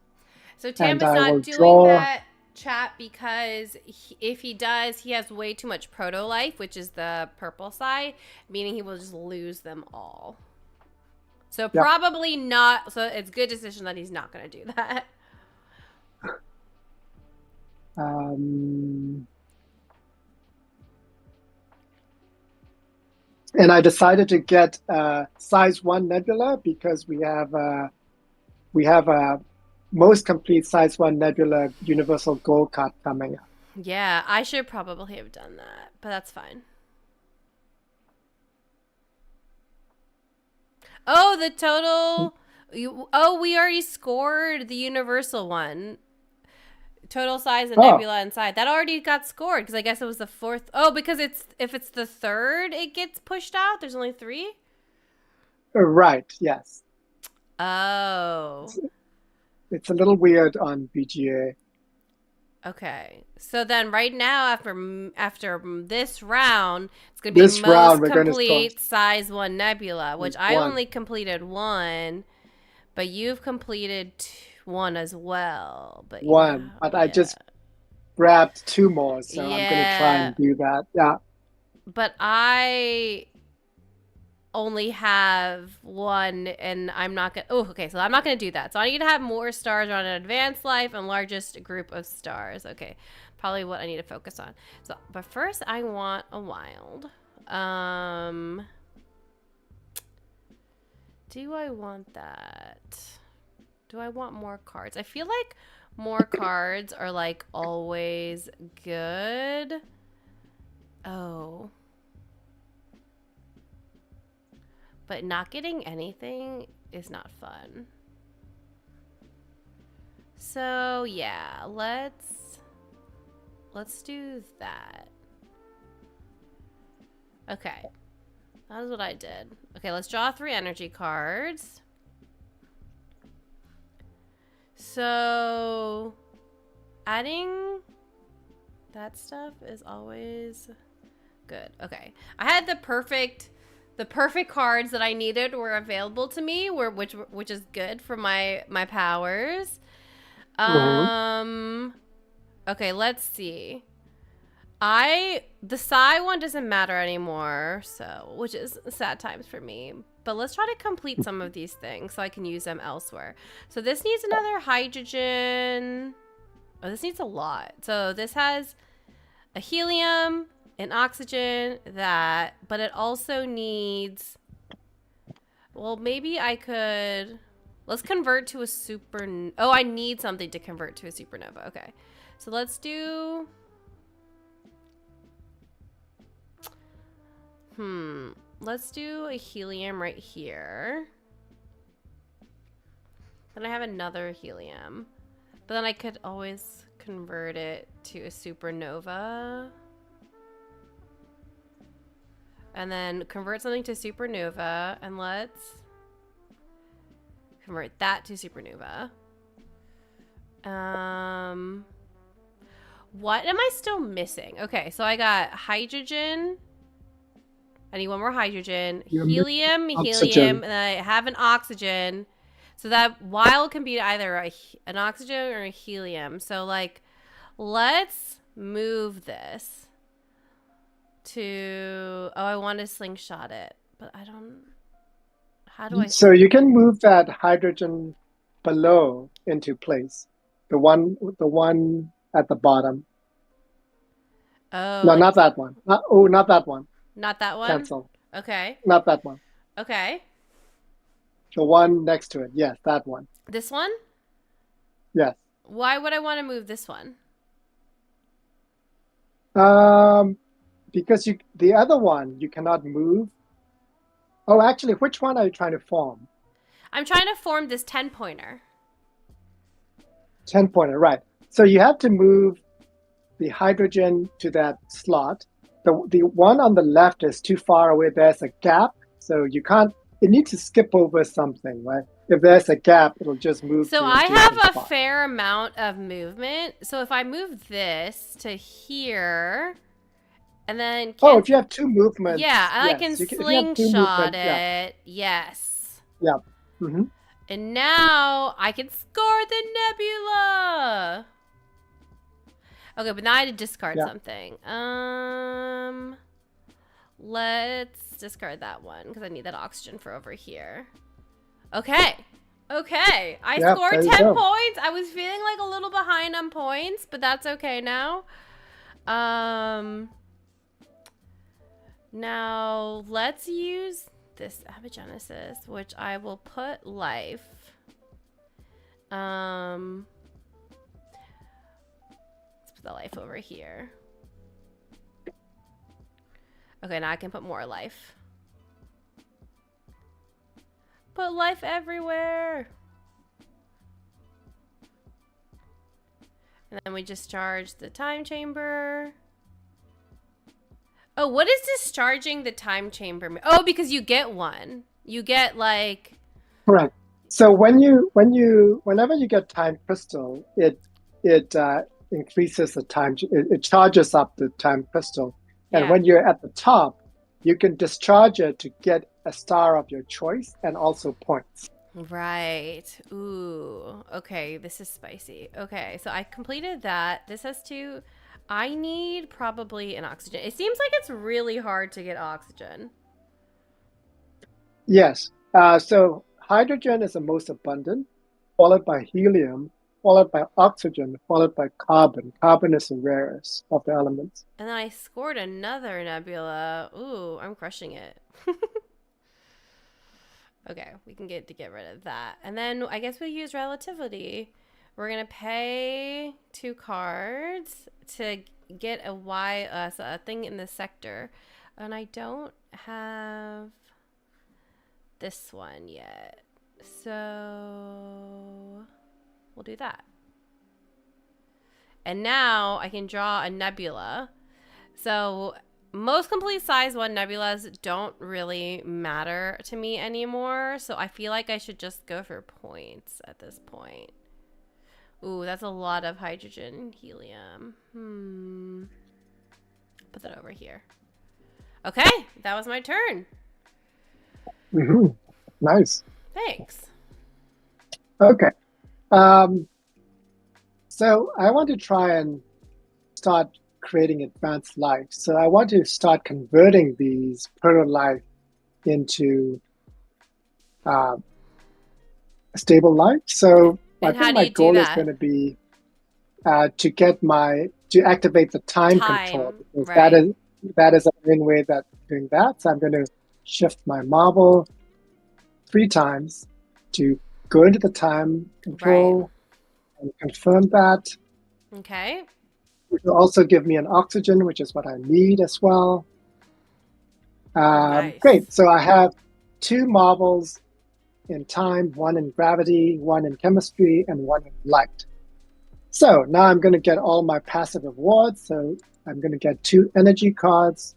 A: So Tam
B: And
A: is
B: I
A: not
B: will
A: doing
B: draw.
A: that chat because if he does, he has way too much proto life, which is the purple side, meaning he will just lose them all. So
B: Yep.
A: probably not. So it's a good decision that he's not going to do that.
B: Um, and I decided to get size 1 nebula because we have a most complete size 1 nebula universal goal card coming up.
A: Yeah, I should probably have done that, but that's fine. Oh, the total. We already scored the universal one. Total size and
B: Oh,
A: nebula inside. That already got scored because I guess it was the fourth. Oh, because it's if it's the third, it gets pushed out. There's only 3.
B: right. Yes.
A: Oh.
B: It's, it's a little weird on BGA.
A: Okay. So then right now after this round, it's going to be
B: This round,
A: most
B: we're going to score
A: complete size 1 nebula, which I
B: 1.
A: only completed 1, but you've completed 1 as well. But yeah.
B: 1. But I
A: Yeah.
B: just grabbed 2 more, so I'm going to try
A: Yeah.
B: and do that. Yeah.
A: But I only have 1 and I'm not gonna okay, so I'm not gonna do that. So I need to have more stars on an advanced life and largest group of stars. Okay, probably what I need to focus on. So but first I want a wild. Do I want that? Do I want more cards? I feel like more cards are like always good. Oh, but not getting anything is not fun. So yeah, let's do that. Okay, that is what I did. Okay, let's draw 3 energy cards. So adding that stuff is always good. Okay, I had the perfect cards that I needed were available to me, which is good for my powers.
B: Mhm.
A: Okay, let's see. The psi one doesn't matter anymore, so which is sad times for me. But let's try to complete some of these things so I can use them elsewhere. So this needs another hydrogen. Oh, this needs a lot. So this has a helium, an oxygen, that, but it also needs. Well, maybe I could. Let's convert to a super. Oh, I need something to convert to a supernova. Okay, so let's do. Let's do a helium right here. Then I have another helium. But then I could always convert it to a supernova. And then convert something to supernova. And let's convert that to supernova. What am I still missing? Okay, so I got hydrogen. I need one more hydrogen.
B: You're missing
A: Helium,
B: oxygen.
A: helium, and I have an oxygen. So that while can be either an oxygen or a helium. So, like, let's move this to... Oh, I want to slingshot it. But I don't... How do I...
B: So you can move that hydrogen below into place. The one at the bottom.
A: Oh,
B: No,
A: like...
B: not that one. Not that one.
A: Not that one?
B: Cancel.
A: Okay.
B: Not that one.
A: Okay.
B: The one next to it. Yes, that one.
A: This one?
B: Yes.
A: Why would I want to move this one?
B: Um, because the other one you cannot move. Oh, actually, which one are you trying to form?
A: I'm trying to form this 10-pointer.
B: 10-pointer, right. So you have to move the hydrogen to that slot. The one on the left is too far away. There's a gap, so you can't. It needs to skip over something, right? If there's a gap, it'll just move
A: So
B: to
A: I
B: adjacent
A: have a
B: spot.
A: fair amount of movement. So if I move this to here, and then
B: Oh, if you have two movements,
A: yeah, and I
B: yes.
A: can
B: If you have two
A: slingshot
B: movements, yeah,
A: it. Yes.
B: yeah. Hmm.
A: And now I can score the nebula. Okay, but now I had to discard
B: Yeah.
A: something. Let's discard that one because I need that oxygen for over here. Okay. Okay. I
B: Yeah,
A: scored
B: there you
A: 10
B: go.
A: points. I was feeling like a little behind on points, but that's okay now. Now let's use this abigenesis, which I will put life. Let's put the life over here. Okay, now I can put more life. Put life everywhere. And then we discharge the time chamber. Oh, what is discharging the time chamber? Oh, because you get one. You get like...
B: Correct. So whenever you get time crystal, it increases the time. It charges up the time crystal, and
A: Yeah.
B: when you're at the top, you can discharge it to get a star of your choice and also points.
A: Right. Ooh. Okay, this is spicy. Okay, so I completed that. This has to... I need probably an oxygen. It seems like it's really hard to get oxygen.
B: Yes. So hydrogen is the most abundant, followed by helium, followed by oxygen, followed by carbon. Carbon is the rarest of the elements.
A: And then I scored another nebula. Ooh, I'm crushing it. Okay, we can get rid of that. And then I guess we'll use relativity. We're going to pay 2 cards to get a thing in the sector. And I don't have this one yet. So we'll do that. And now I can draw a nebula. So most complete size 1 nebulas don't really matter to me anymore. So I feel like I should just go for points at this point. Ooh, that's a lot of hydrogen and helium. Put that over here. Okay, that was my turn.
B: Mm-hmm. Nice.
A: Thanks.
B: Okay. So I want to try and start creating advanced life. So I want to start converting these proto life into stable life. So I think my goal is going to be to activate the time control, because
A: right.
B: that is the main way that doing that. So I'm going to shift my marble 3 times to go into the time control and confirm that.
A: Okay.
B: It will also give me an oxygen, which is what I need as well.
A: Nice.
B: Great. So I have 2 marbles in time, 1 in gravity, 1 in chemistry, and 1 in light. So now I'm going to get all my passive rewards. So I'm going to get 2 energy cards.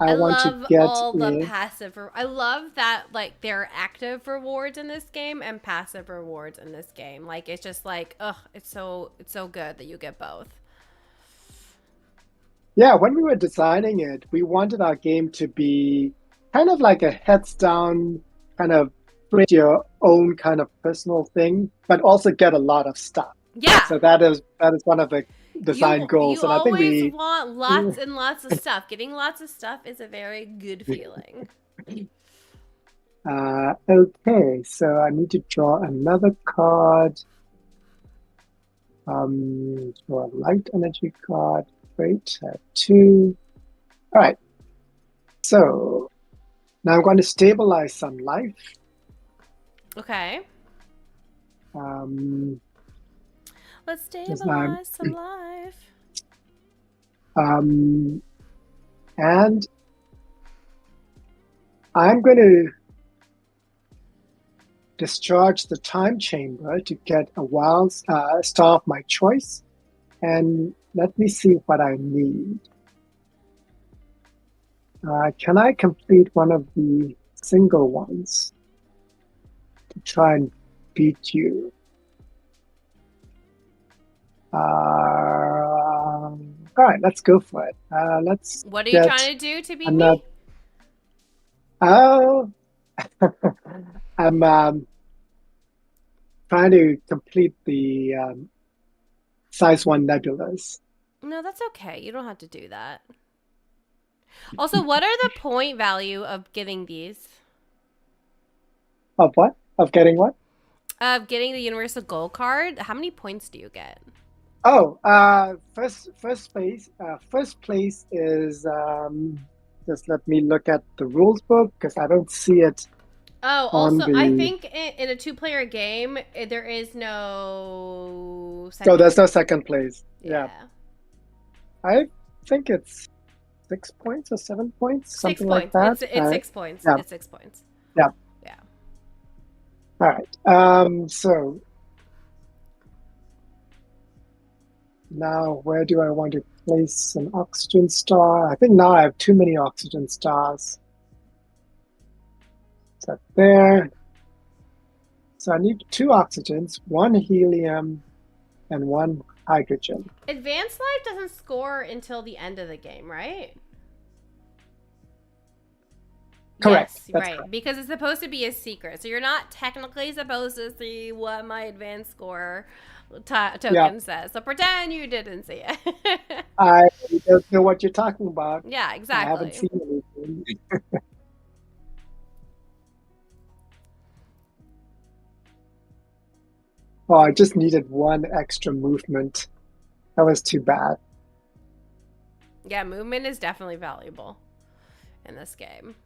B: I want to get
A: all the passive. I love that, like, there are active rewards in this game and passive rewards in this game. Like, it's just like, ugh, it's so good that you get both.
B: Yeah, when we were designing it, we wanted our game to be kind of like a heads down, kind of create your own kind of personal thing, but also get a lot of stuff.
A: Yeah.
B: So that is one of the design
A: You
B: goals, and I think
A: always
B: we.
A: want lots and lots of stuff. Getting lots of stuff is a very good feeling.
B: Okay, so I need to draw another card. Draw a light energy card. Great, I have two. All right, so now I'm going to stabilize some life.
A: Okay.
B: Um,
A: Let's
B: just now,
A: stabilize some life.
B: um, and I'm going to discharge the time chamber to get a wild star of my choice. And let me see what I need. Can I complete one of the single ones to try and beat you? All right, let's go for it. Let's
A: What are you
B: get
A: trying to do to beat
B: another.
A: me?
B: Oh, I'm trying to complete the size one nebulas.
A: No, that's okay. You don't have to do that. Also, what are the point value of getting these?
B: Of what? Of getting what?
A: Of getting the universal gold card? How many points do you get?
B: Oh, first place is just let me look at the rules book because I don't see it
A: Oh,
B: on
A: also, I
B: the.
A: think in a two-player game, there is no
B: So
A: second.
B: there's no second place. Yeah,
A: Yeah.
B: I think it's 6 points or 7 points,
A: Six
B: something like
A: points.
B: that.
A: It's 6 points.
B: Yeah,
A: It's 6 points.
B: yeah.
A: Yeah.
B: All right. So now where do I want to place an oxygen star? I think now I have too many oxygen stars. Is that there? So I need two oxygens, one helium, and one hydrogen.
A: Advanced life doesn't score until the end of the game, right?
B: Correct.
A: Yes,
B: That's
A: right.
B: correct.
A: Because it's supposed to be a secret. So you're not technically supposed to see what my advanced score
B: Yeah,
A: token says. So pretend you didn't see it.
B: I don't know what you're talking about.
A: Yeah,
B: I haven't
A: exactly.
B: seen anything. Oh, I just needed one extra movement. That was too bad.
A: Yeah, movement is definitely valuable in this game.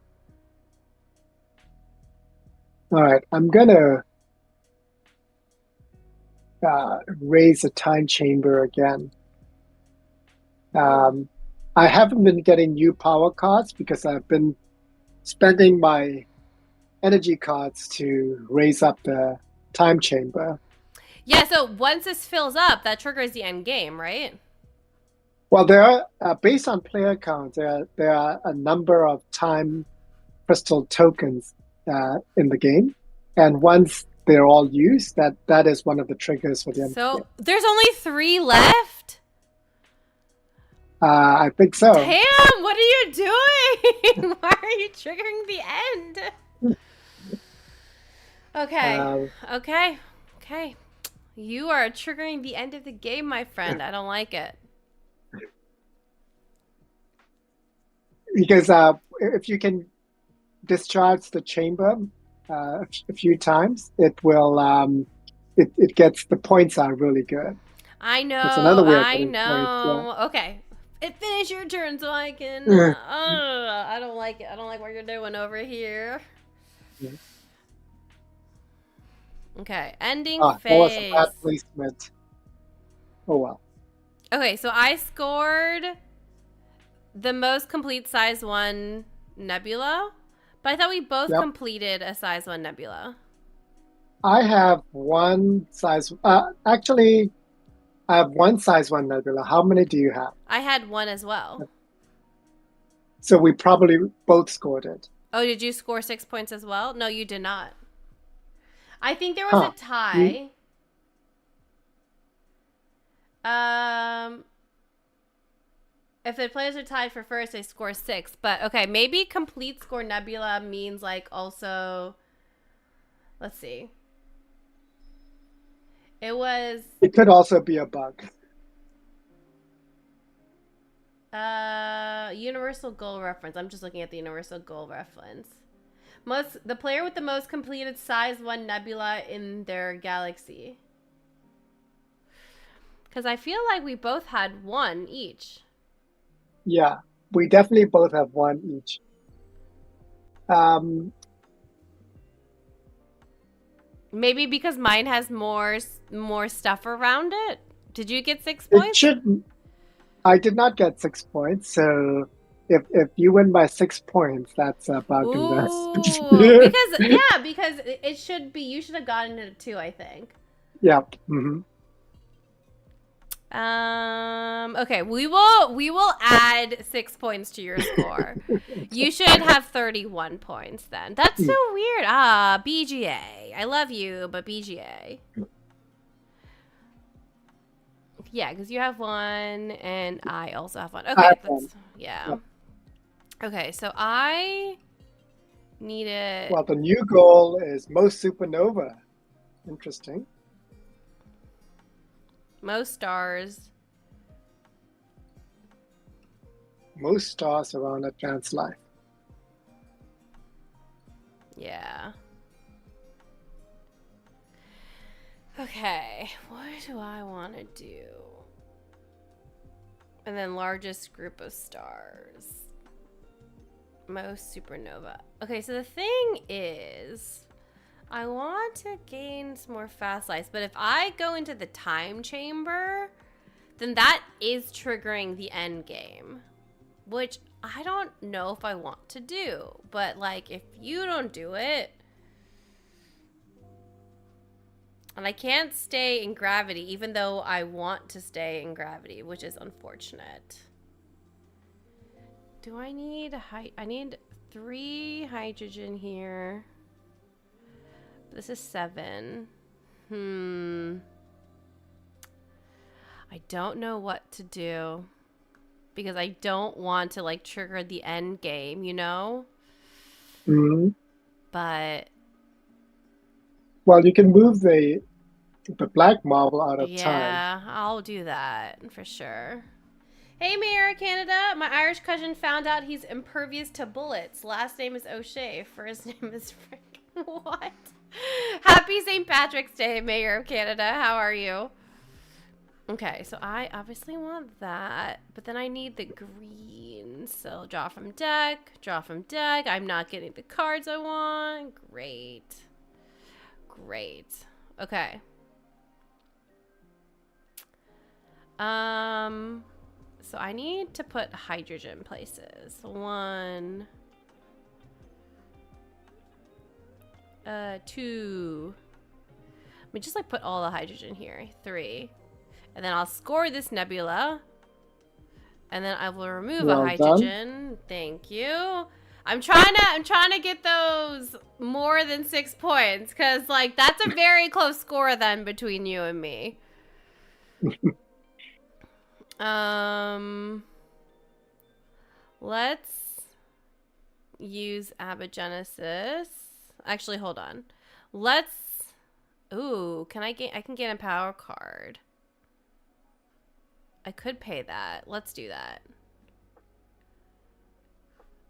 B: All right, I'm gonna raise a time chamber again.
A: Mm.
B: Um, I haven't been getting new power cards because I've been spending my energy cards to raise up the time chamber.
A: Yeah, so once this fills up, that triggers the end game, right?
B: Well, there are based on player count, there are a number of time crystal tokens in the game, and once they're all used, that is one of the triggers for the end of the
A: So
B: game.
A: there's only 3 left?
B: I think so.
A: Tam, what are you doing? Why are you triggering the end? Okay.
B: Uh,
A: Okay. Okay. You are triggering the end of the game, my friend. I don't like it.
B: because if you can discharge the chamber a few times, it gets the points are really good.
A: I
B: It's another
A: know.
B: way of
A: I
B: getting points. Yeah.
A: know. Okay. Finish your turn so I can. I don't like it. I don't like what you're doing over here. Okay. Ending
B: Ah, that was a bad
A: phase.
B: placement. Oh well.
A: Okay, so I scored the most complete size 1 nebula, but I thought we both
B: Yep.
A: completed a size 1 nebula.
B: I have one size. Actually, I have one size one nebula. How many do you have?
A: I had one as well.
B: So we probably both scored it.
A: Oh, did you score 6 points as well? No, you did not. I think there was a
B: Huh. You,
A: tie. Um, If the players are tied for first, they score 6. But okay, maybe complete score nebula means like also. Let's see. It was
B: It could also be a bug.
A: universal goal reference. I'm just looking at the universal goal reference. The player with the most completed size 1 nebula in their galaxy. Because I feel like we both had 1 each.
B: Yeah, we definitely both have 1 each. Um,
A: Maybe because mine has more stuff around it. Did you get 6
B: it
A: points?
B: should. I did not get 6 points, so if you win by 6 points, that's about in
A: Ooh,
B: the
A: because it should be. You should have gotten it too. I think.
B: yeah. Hmm.
A: Okay, we will add 6 points to your score. You should have 31 points then. That's so weird. BGA. I love you, but BGA. Yeah, because you have 1 and I also have 1.
B: I
A: Okay,
B: have
A: that's
B: 1.
A: yeah.
B: Yep.
A: Okay, so I need it.
B: Well, the new goal is most supernova. Interesting.
A: Most stars.
B: Most stars around a trans life.
A: Yeah. Okay, what do I want to do? And then largest group of stars. Most supernova. Okay, so the thing is, I want to gain some more fast lights, but if I go into the time chamber, then that is triggering the end game, which I don't know if I want to do. But like, if you don't do it, and I can't stay in gravity, even though I want to stay in gravity, which is unfortunate. Do I need I need 3 hydrogen here. This is 7. I don't know what to do because I don't want to like trigger the end game, you know?
B: Hmm.
A: But
B: Well, you can move the black marble out of time.
A: yeah, I'll do that for sure. Hey, Mayor of Canada. My Irish cousin found out he's impervious to bullets. Last name is O'Shea. First name is Frank. What? Happy St. Patrick's Day, Mayor of Canada. How are you? Okay, so I obviously want that, but then I need the green. So draw from deck, draw from deck. I'm not getting the cards I want. Great. Great. Okay. So I need to put hydrogen places. 1, 2. Let me just like put all the hydrogen here. 3. And then I'll score this nebula. And then I will remove a
B: Well done.
A: hydrogen. Thank you. I'm trying to get those more than 6 points, cuz like that's a very close score then between you and me. Let's use abagenesis. Actually, hold on. Let's. Ooh, I can get a power card. I could pay that. Let's do that.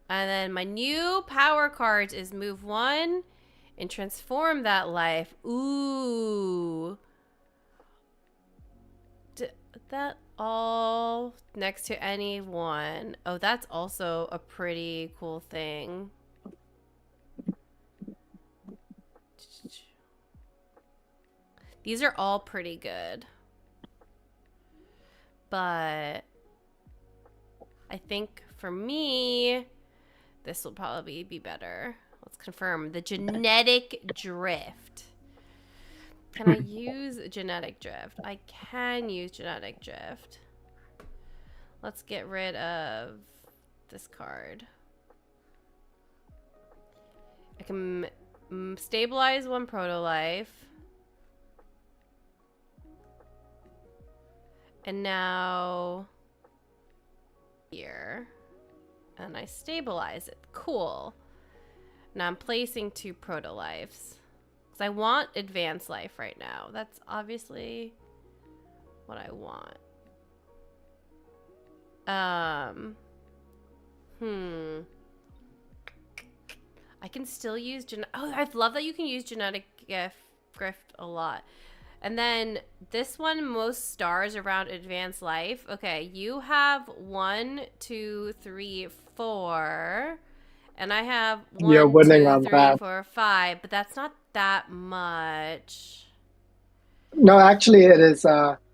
A: And then my new power cards is move 1 and transform that life. Ooh. That all next to any one. Oh, that's also a pretty cool thing. These are all pretty good. But I think for me, this will probably be better. Let's confirm the genetic drift. Can I use genetic drift? I can use genetic drift. Let's get rid of this card. I can stabilize 1 proto-life. And now here. And I stabilize it. Cool. Now I'm placing 2 proto-lives. Because I want advanced life right now. That's obviously what I want. I can still use oh, I love that you can use genetic grift a lot. And then this one, most stars around advanced life. Okay, you have 1, 2, 3, 4. And I have
B: You're
A: 1,
B: winning
A: 2,
B: on
A: 3,
B: that.
A: 4, 5. But that's not that much.
B: No, actually, it is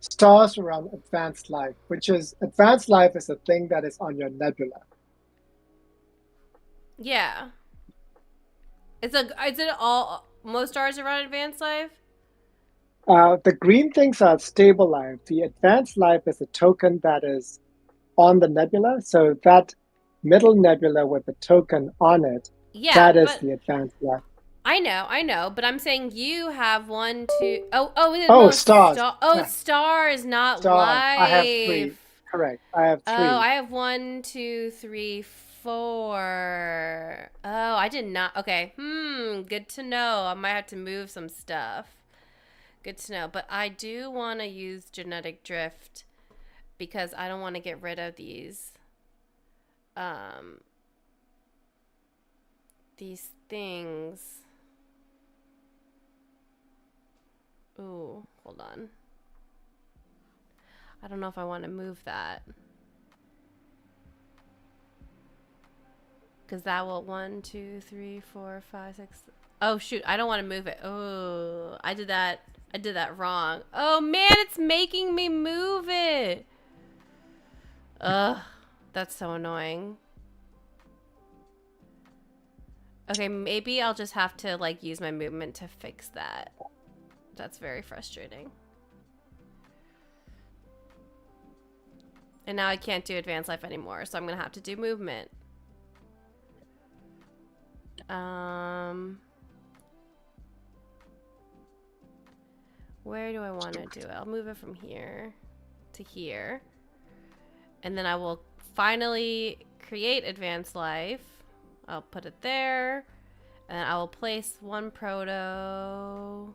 B: stars around advanced life, which is advanced life is a thing that is on your nebula.
A: Yeah. Is it all most stars around advanced life?
B: The green things are stable life. The advanced life is a token that is on the nebula. So that middle nebula with the token on it,
A: Yeah,
B: that is
A: but
B: the advanced life.
A: I know, but I'm saying you have 1, 2. Oh, it
B: Oh,
A: most
B: stars.
A: star. Oh,
B: Yeah,
A: it's stars, not
B: stars. I have 3.
A: life.
B: Correct. I have
A: Oh,
B: 3.
A: I have 1, 2, 3, 4. Oh, I did not. Okay. Good to know. I might have to move some stuff. Good to know. But I do want to use genetic drift because I don't want to get rid of um these things. Ooh, hold on. I don't know if I want to move that. Because that will 1, 2, 3, 4, 5, 6. Oh shoot! I don't want to move it. Oh, I did that. I did that wrong. Oh man, it's making me move it. Ugh, that's so annoying. Okay, maybe I'll just have to like use my movement to fix that. That's very frustrating. And now I can't do advanced life anymore, so I'm gonna have to do movement. Where do I want to do it? I'll move it from here to here. And then I will finally create advanced life. I'll put it there. And I will place 1 proto.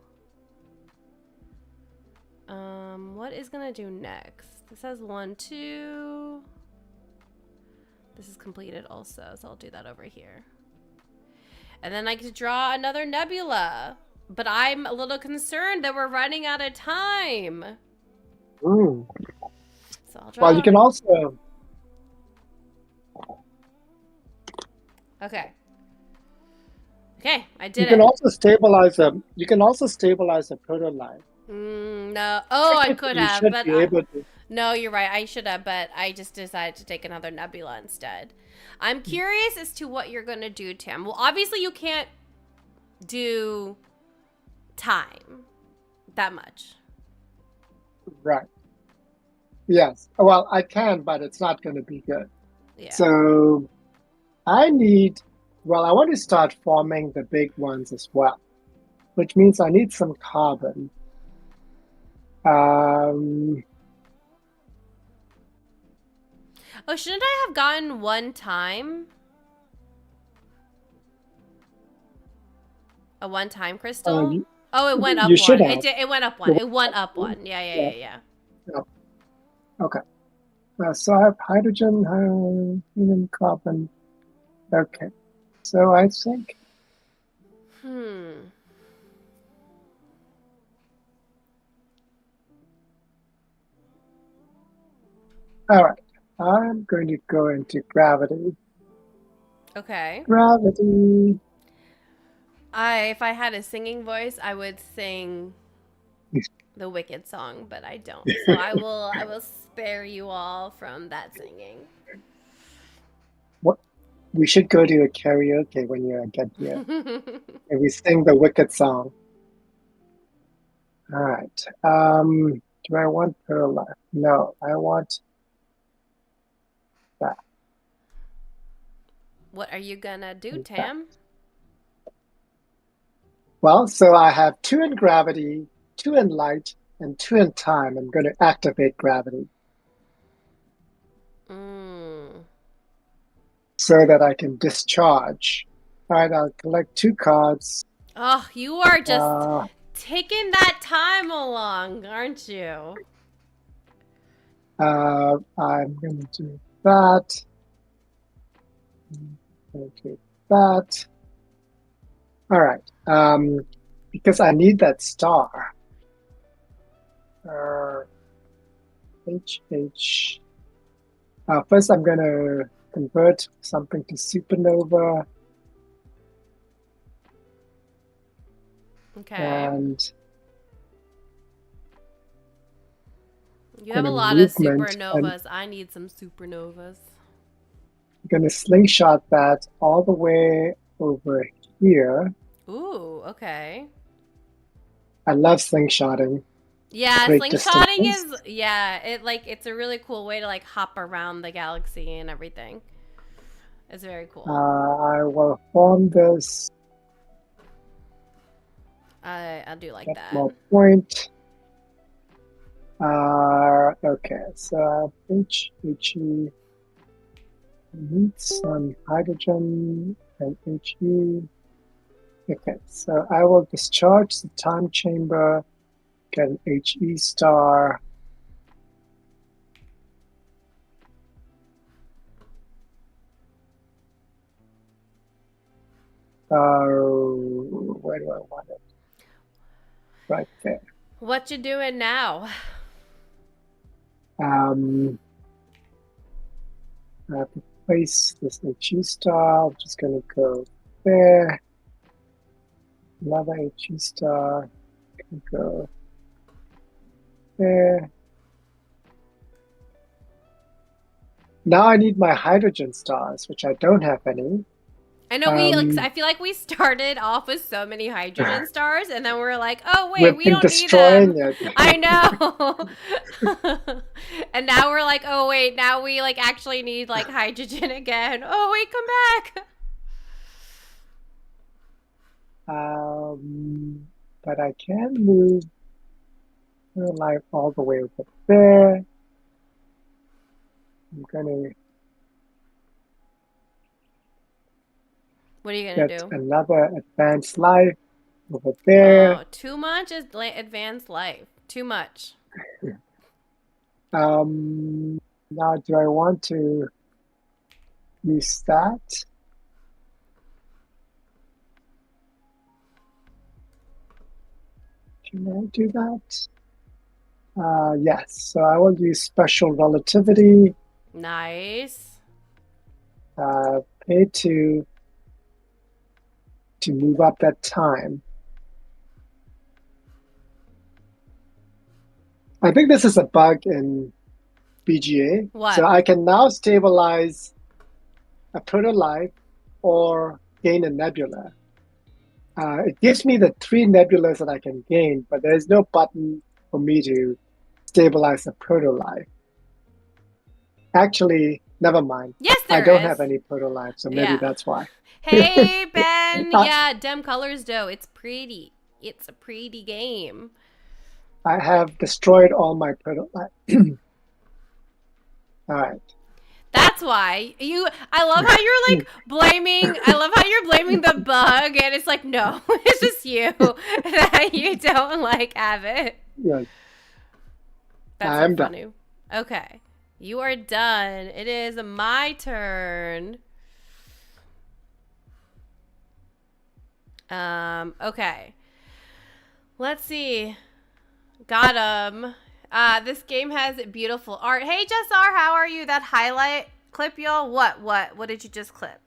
A: What is gonna do next? This has 1, 2. This is completed also, so I'll do that over here. And then I get to draw another nebula. But I'm a little concerned that we're running out of time.
B: Mm.
A: So I'll
B: Well, you
A: draw.
B: can also.
A: Okay. Okay, I
B: You
A: did
B: can
A: it.
B: also stabilize a. You can also stabilize a proto life.
A: No. Oh, I could
B: You
A: have,
B: should
A: but
B: be able to.
A: no, you're right. I should have, but I just decided to take another nebula instead. I'm curious as to what you're going to do, Tam. Well, obviously you can't do time that much.
B: Right. Yes. Well, I can, but it's not going to be good.
A: Yeah.
B: So I need. Well, I want to start forming the big ones as well, which means I need some carbon. Um,
A: Oh, shouldn't I have gotten 1 time? A 1 time crystal?
B: you,
A: Oh, it went
B: you
A: up
B: should
A: 1.
B: have.
A: It went up 1. It went up 1. Yeah, yeah,
B: Yeah.
A: yeah, yeah.
B: Yeah. Okay. So I have hydrogen, helium, carbon. Okay. So I think. All right. I'm going to go into gravity.
A: Okay.
B: Gravity.
A: If I had a singing voice, I would sing the Wicked song, but I don't. So I will spare you all from that singing.
B: What? We should go to a karaoke when you get here. And we sing the Wicked song. All right. Do I want pearl life? No, I want that.
A: What are you gonna do,
B: And that.
A: Tam?
B: Well, so I have 2 in gravity, 2 in light, and 2 in time. I'm going to activate gravity. so that I can discharge. All right, I'll collect 2 cards.
A: Oh, you are just
B: Uh,
A: taking that time along, aren't you?
B: I'm going to do that. Okay, that. All right. Because I need that star. Uh, HH. First, I'm going to convert something to supernova,
A: Okay.
B: and
A: You have
B: going
A: a
B: to
A: lot of
B: movement, and
A: supernovas. I need some supernovas.
B: I'm going to slingshot that all the way over here.
A: Ooh, okay.
B: I love slingshotting
A: Yeah,
B: great
A: slingshotting
B: distances.
A: is it's a really cool way to like hop around the galaxy and everything. It's very cool.
B: I will form this,
A: I do like
B: get
A: that.
B: more point. Okay, so HE needs some hydrogen and HE. Okay, so I will discharge the time chamber, get an HE star. Where do I want it? Right there.
A: What you doing now?
B: Um, I have to place this HE star, which is going to go there. Another HE star can go there. Now I need my hydrogen stars, which I don't have any.
A: I know I feel like we started off with so many hydrogen stars and then we're like, oh wait,
B: We've
A: we
B: been
A: don't need
B: destroying
A: them.
B: it.
A: I know. And now we're like, oh wait, now we like actually need like hydrogen again. Oh wait, come back.
B: But I can move the light all the way over there. I'm gonna
A: What are you gonna
B: get
A: do?
B: another advanced life over there.
A: Oh, too much is advanced life. Too much.
B: Um, Now do I want to use that? Can I do that? Yes, so I will use special relativity,
A: Nice.
B: pay to move up that time. I think this is a bug in BGA. So
A: What?
B: I can now stabilize a protolife or gain a nebula. It gives me the 3 nebulas that I can gain, but there's no button for me to stabilize a protolife. Actually, never mind.
A: Yes,
B: I
A: there
B: don't have
A: is.
B: any protolife, so maybe
A: Yeah.
B: that's why.
A: Hey, Ben.
B: I,
A: Yeah, Dem Colors though. It's pretty. It's a pretty game.
B: I have destroyed all my protolife. All right.
A: That's why I love how you're like blaming. I love how you're blaming the bug, and it's like no, it's just you that you don't like have it.
B: Yes,
A: That's
B: I
A: so
B: am done.
A: funny. Okay, you are done. It is my turn. Okay. Let's see. Got him. This game has beautiful art. Hey, Jessar, how are you? That highlight clip, y'all. What did you just clip?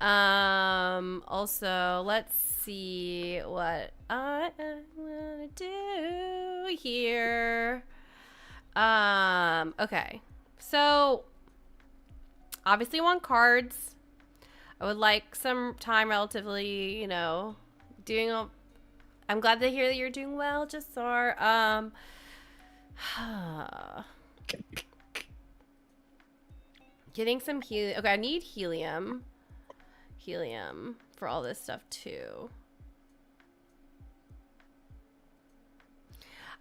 A: Also, let's see what I wanna do here. Okay. So, obviously, want cards. I would like some time relatively, doing a. I'm glad to hear that you're doing well, Jassar. Getting some helium. Okay, I need helium. Helium for all this stuff too.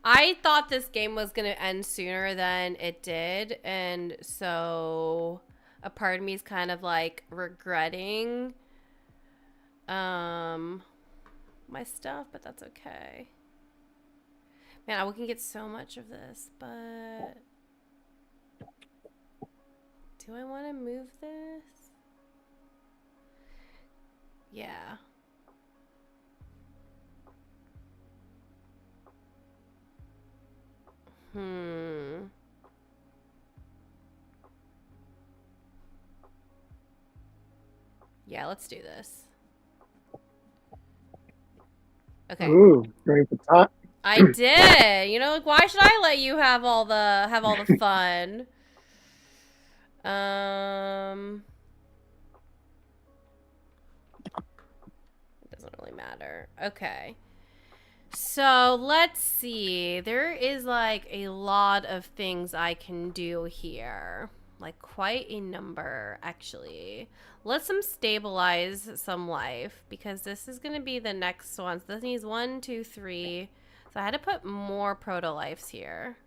A: I thought this game was going to end sooner than it did, and so a part of me is kind of like regretting my stuff, but that's okay. Man, we can get so much of this, but do I want to move this? Yeah. Yeah, let's do this. Okay.
B: Ooh, going for top.
A: I did. You know, like, why should I let you have all the fun? It doesn't really matter. Okay. So let's see. There is like a lot of things I can do here. Like quite a number, actually. Let's stabilize some life because this is going to be the next one. So this needs 1, 2, 3. So I had to put more proto-lives here.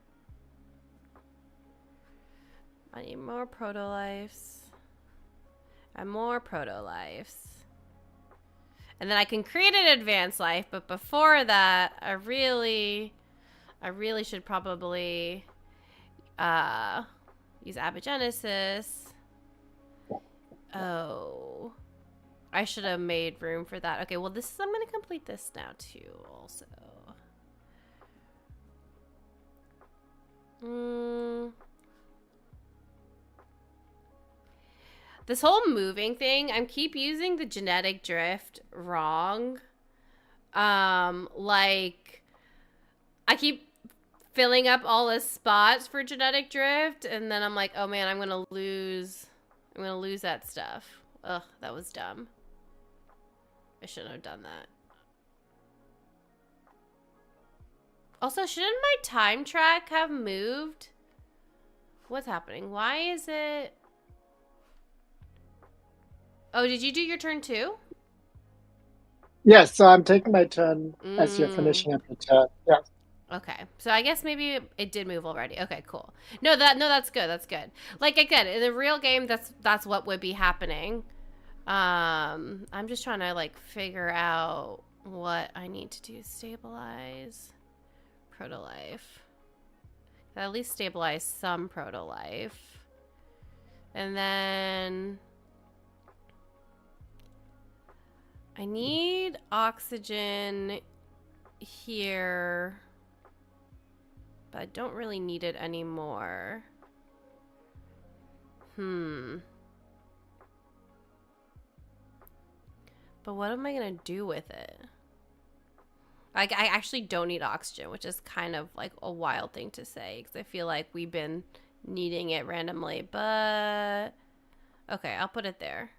A: I need more proto-lives. And more proto-lives. And then I can create an advanced life, but before that, I really should probably use abigenesis. Oh. I should have made room for that. Okay, well I'm gonna complete this now too, also. This whole moving thing, I keep using the genetic drift wrong. Like, I keep filling up all the spots for genetic drift, and then I'm like, oh man, I'm gonna lose that stuff. Ugh, that was dumb. I shouldn't have done that. Also, shouldn't my time track have moved? What's happening? Why is it... Oh, did you do your turn too?
B: Yes, so I'm taking my turn as you're finishing up your turn. Yeah.
A: Okay, so I guess maybe it did move already. Okay, cool. No, that's good. That's good. Like again, in the real game, that's what would be happening. I'm just trying to like figure out what I need to do. Stabilize proto-life. At least stabilize some proto-life. And then I need oxygen here, but I don't really need it anymore. But what am I gonna do with it? Like, I actually don't need oxygen, which is kind of like a wild thing to say because I feel like we've been needing it randomly, but okay, I'll put it there.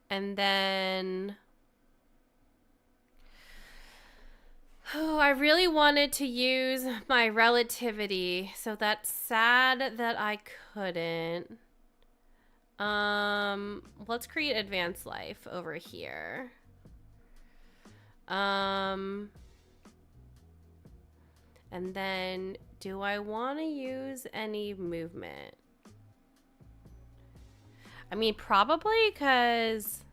A: And then I really wanted to use my relativity, so that's sad that I couldn't. Let's create advanced life over here. And then do I want to use any movement? I mean, probably because...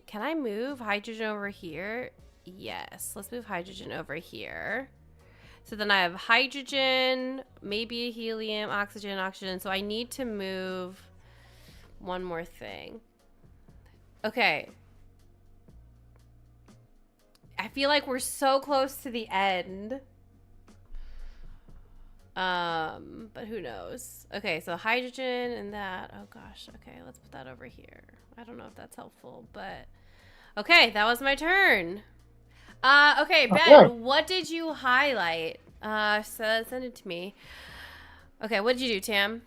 A: Can I move hydrogen over here? Yes, let's move hydrogen over here. So then I have hydrogen, maybe helium, oxygen, oxygen. So I need to move one more thing. Okay. I feel like we're so close to the end. But who knows? Okay, so hydrogen and that. Oh gosh. Okay, let's put that over here. I don't know if that's helpful, but okay, that was my turn. Okay, Ben, what did you highlight? So send it to me. Okay, what did you do, Tam?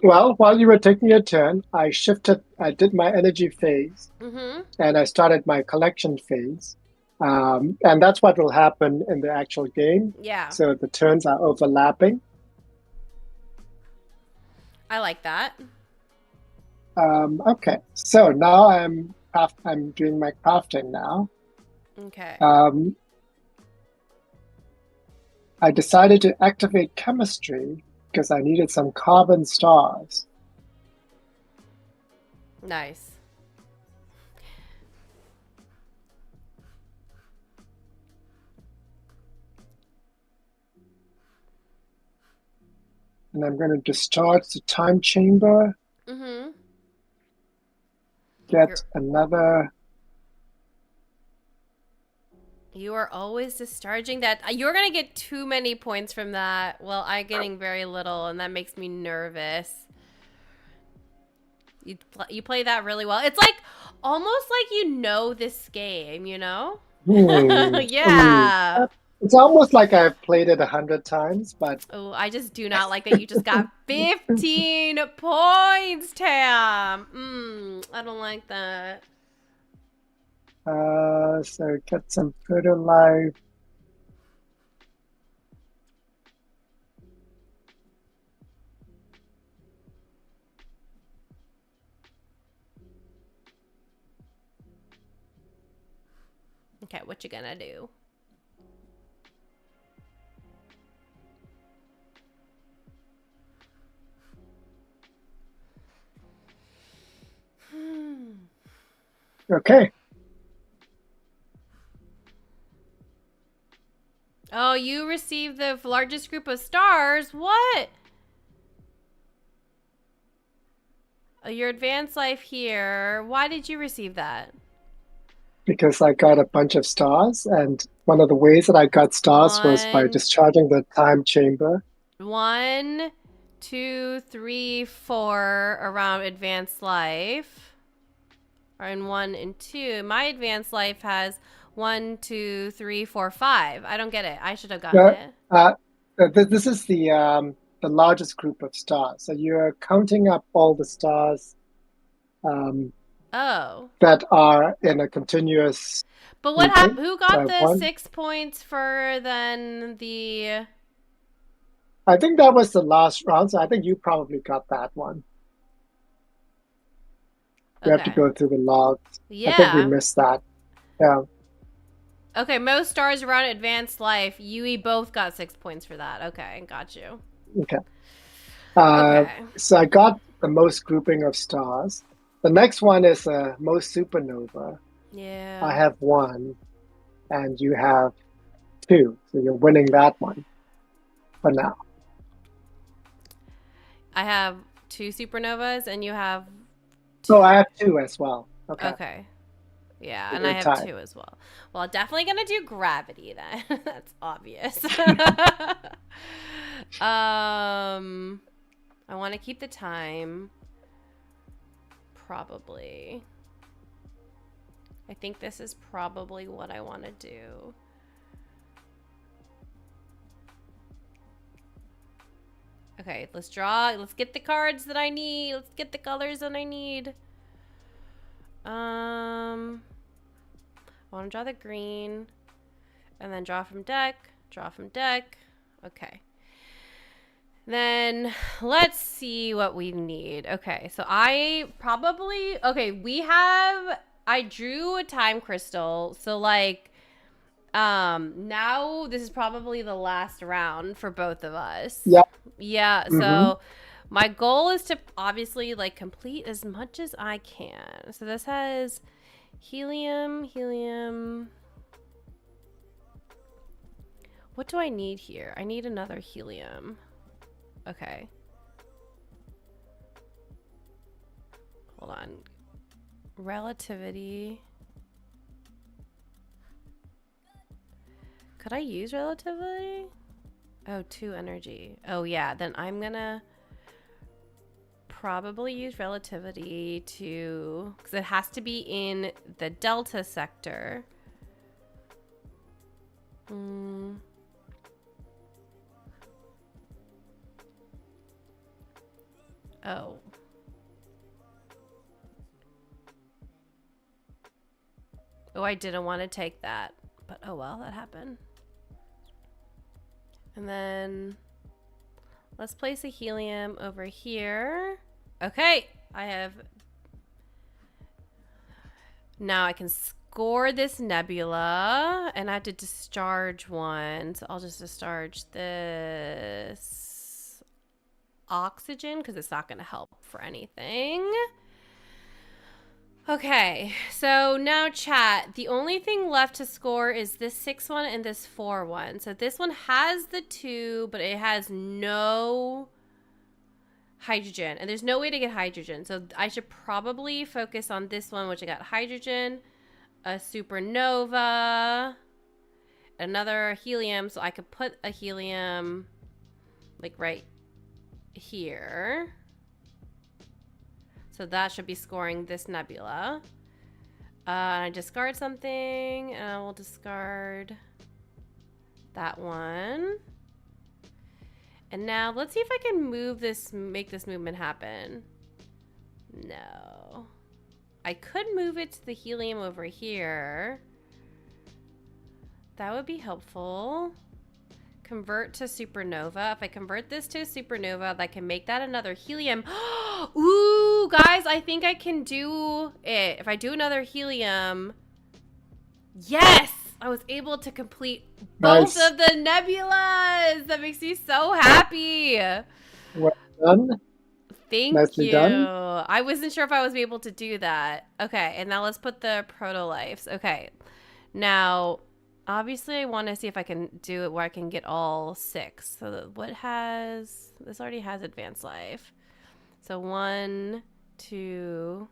B: Well, while you were taking your turn, I did my energy phase, and I started my collection phase. And that's what will happen in the actual game.
A: Yeah.
B: So the turns are overlapping.
A: I like that.
B: Okay, so now I'm doing my crafting now.
A: Okay.
B: I decided to activate chemistry because I needed some carbon stars.
A: Nice.
B: And I'm going to discharge the time chamber,
A: Mm-hmm.
B: get another.
A: You are always discharging that. You're going to get too many points from that. Well, I'm getting very little, and that makes me nervous. You play that really well. It's like almost like you know this game, you know?
B: Hmm.
A: Yeah.
B: It's almost like I've played it 100 times, but
A: Oh, I just do not like that you just got 15 points, Tam. I don't like that.
B: so get some further life.
A: Okay, what you gonna do?
B: Okay.
A: Oh, you received the largest group of stars? What? Oh, your advanced life here. Why did you receive that?
B: Because I got a bunch of stars, and one of the ways that I got stars was by
A: One,
B: discharging the time chamber.
A: one, two, three, four around advanced life. Or in one and two. My advanced life has 1, 2, 3, 4, 5. I don't get it. I should have gotten
B: Uh,
A: it.
B: uh, this is the largest group of stars. So you're counting up all the stars um,
A: Oh.
B: that are in a continuous
A: But what
B: grouping.
A: happened? Who got the
B: One,
A: 6 points for then the.
B: I think that was the last round, so I think you probably got that one. We have to
A: Okay.
B: go through the logs. I think we
A: Yeah.
B: missed that. Yeah.
A: Okay, most stars around advanced life. You both got 6 points for that. Okay, got you.
B: Okay. Uh,
A: Okay.
B: so I got the most grouping of stars. The next one is most supernova. I
A: Yeah.
B: have one, and you have two. So you're winning that one for now.
A: I have 2 supernovas and you have.
B: So I have two as well. Okay.
A: Okay. Yeah,
B: So
A: and I
B: we're
A: have
B: tied.
A: 2 as well. Well, definitely gonna do gravity then. That's obvious. I want to keep the time. Probably. I think this is probably what I want to do. Okay, let's draw. Let's get the cards that I need. Let's get the colors that I need. I want to draw the green. And then draw from deck. Draw from deck. Okay. Then let's see what we need. Okay, so I probably. Okay, we have. I drew a time crystal. So, like. Now this is probably the last round for both of us.
B: Yeah.
A: Yeah,
B: Mm-hmm.
A: so my goal is to obviously like complete as much as I can. So this has helium, helium. What do I need here? I need another helium. Okay. Hold on. Relativity. Could I use relativity? Oh, 2 energy. Oh, yeah. Then I'm gonna probably use relativity to... Because it has to be in the delta sector. Oh. Oh, I didn't want to take that. But oh well, that happened. And then let's place a helium over here. Okay, I have... Now I can score this nebula, and I have to discharge one. So I'll just discharge this. oxygen because it's not going to help for anything. Okay, so now chat. The only thing left to score is this 6 one and this 4 one. So this one has the 2, but it has no hydrogen. And there's no way to get hydrogen. So I should probably focus on this one, which I got hydrogen, a supernova, another helium. So I could put a helium like right here. So that should be scoring this nebula. I discard something, and I will discard that one. And now let's see if I can move this, make this movement happen. No. I could move it to the helium over here. That would be helpful. Convert to supernova. If I convert this to a supernova, I can make that another helium. Ooh, guys, I think I can do it. If I do another helium. Yes! I was able to complete both of the nebulas. That makes me so happy.
B: Well done.
A: Thank you. Done. I wasn't sure if I was able to do that. Okay, and now let's put the proto-lives. Okay. Now, obviously, I want to see if I can do it where I can get all 6. So what has... This already has advanced life. So 1, 2,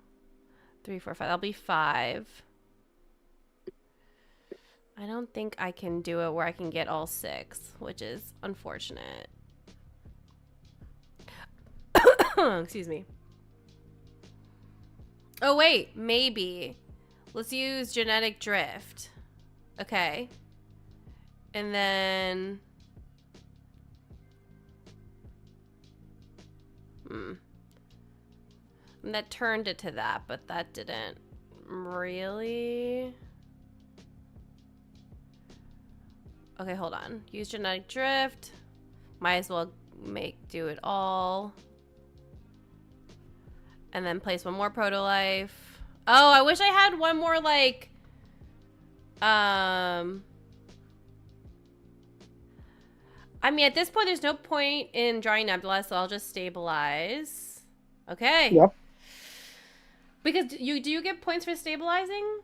A: 3, 4, 5. That'll be 5. I don't think I can do it where I can get all 6, which is unfortunate. Excuse me. Oh, wait. Maybe. Let's use genetic drift. Okay. And then... And that turned it to that, but that didn't really... Okay, hold on. Use genetic drift. Might as well do it all. And then place one more proto-life. Oh, I wish I had one more, like... I mean, at this point, there's no point in drawing nebula, so I'll just stabilize. Okay.
B: Yep.
A: Because do you get points for stabilizing?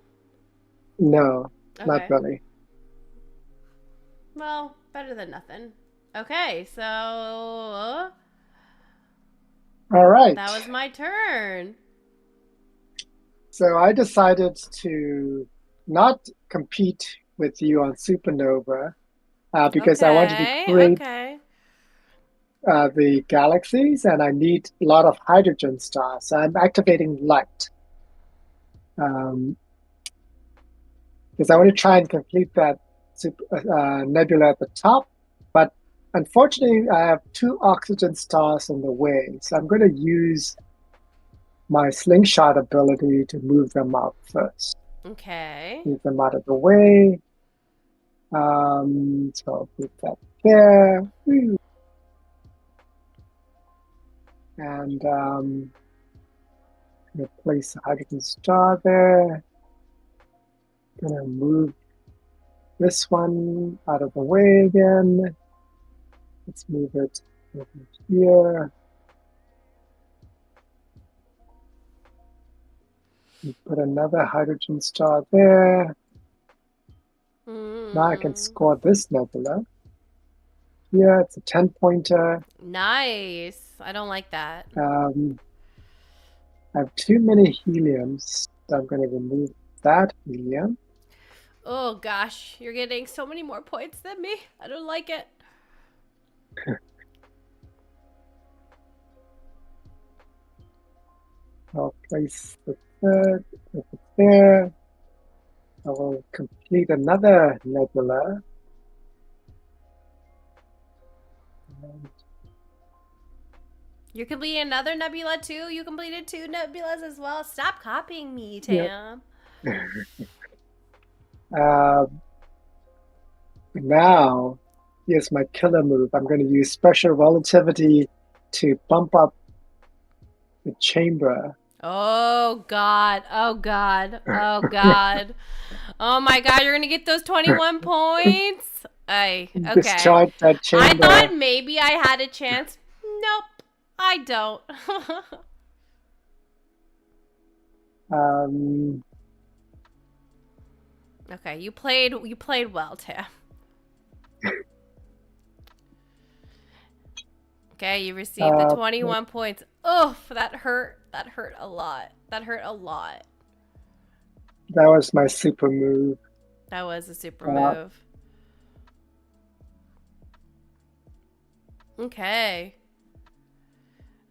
B: No,
A: okay.
B: Not really.
A: Well, better than nothing. Okay, so... All
B: right.
A: That was my turn.
B: So I decided to not compete with you on Supernova because I wanted to create the galaxies, and I need a lot of hydrogen stars. So I'm activating light because I want to try and complete that nebula at the top. But unfortunately, I have 2 oxygen stars in the way. So I'm going to use my slingshot ability to move them out first.
A: Okay.
B: Move them out of the way. So I'll put that there. And place a hydrogen star there. Gonna move this one out of the way again. Let's move it over here. We put another hydrogen star there. Now I can score this nebula. Yeah, it's a 10-pointer.
A: Nice. I don't like that.
B: I have too many heliums, so I'm going to remove that helium.
A: Oh gosh, you're getting so many more points than me. I don't like it.
B: I'll place the third over there. I will complete another nebula. And
A: you're completing another nebula too? You completed 2 nebulas as well? Stop copying me, Tam.
B: Yep. Now, here's my killer move. I'm going to use special relativity to bump up the chamber.
A: Oh, God. Oh, God. Oh, God. Oh, my God. You're going to get those 21 points? Okay.
B: Destroy that chamber.
A: I thought maybe I had a chance. Nope. I don't.
B: Um,
A: Okay, you played well, Tam. Okay, you received the
B: uh,
A: 21 points. Oof, that hurt. That hurt a lot. That hurt a lot.
B: that was my super move.
A: That was a super
B: Uh,
A: move. Okay.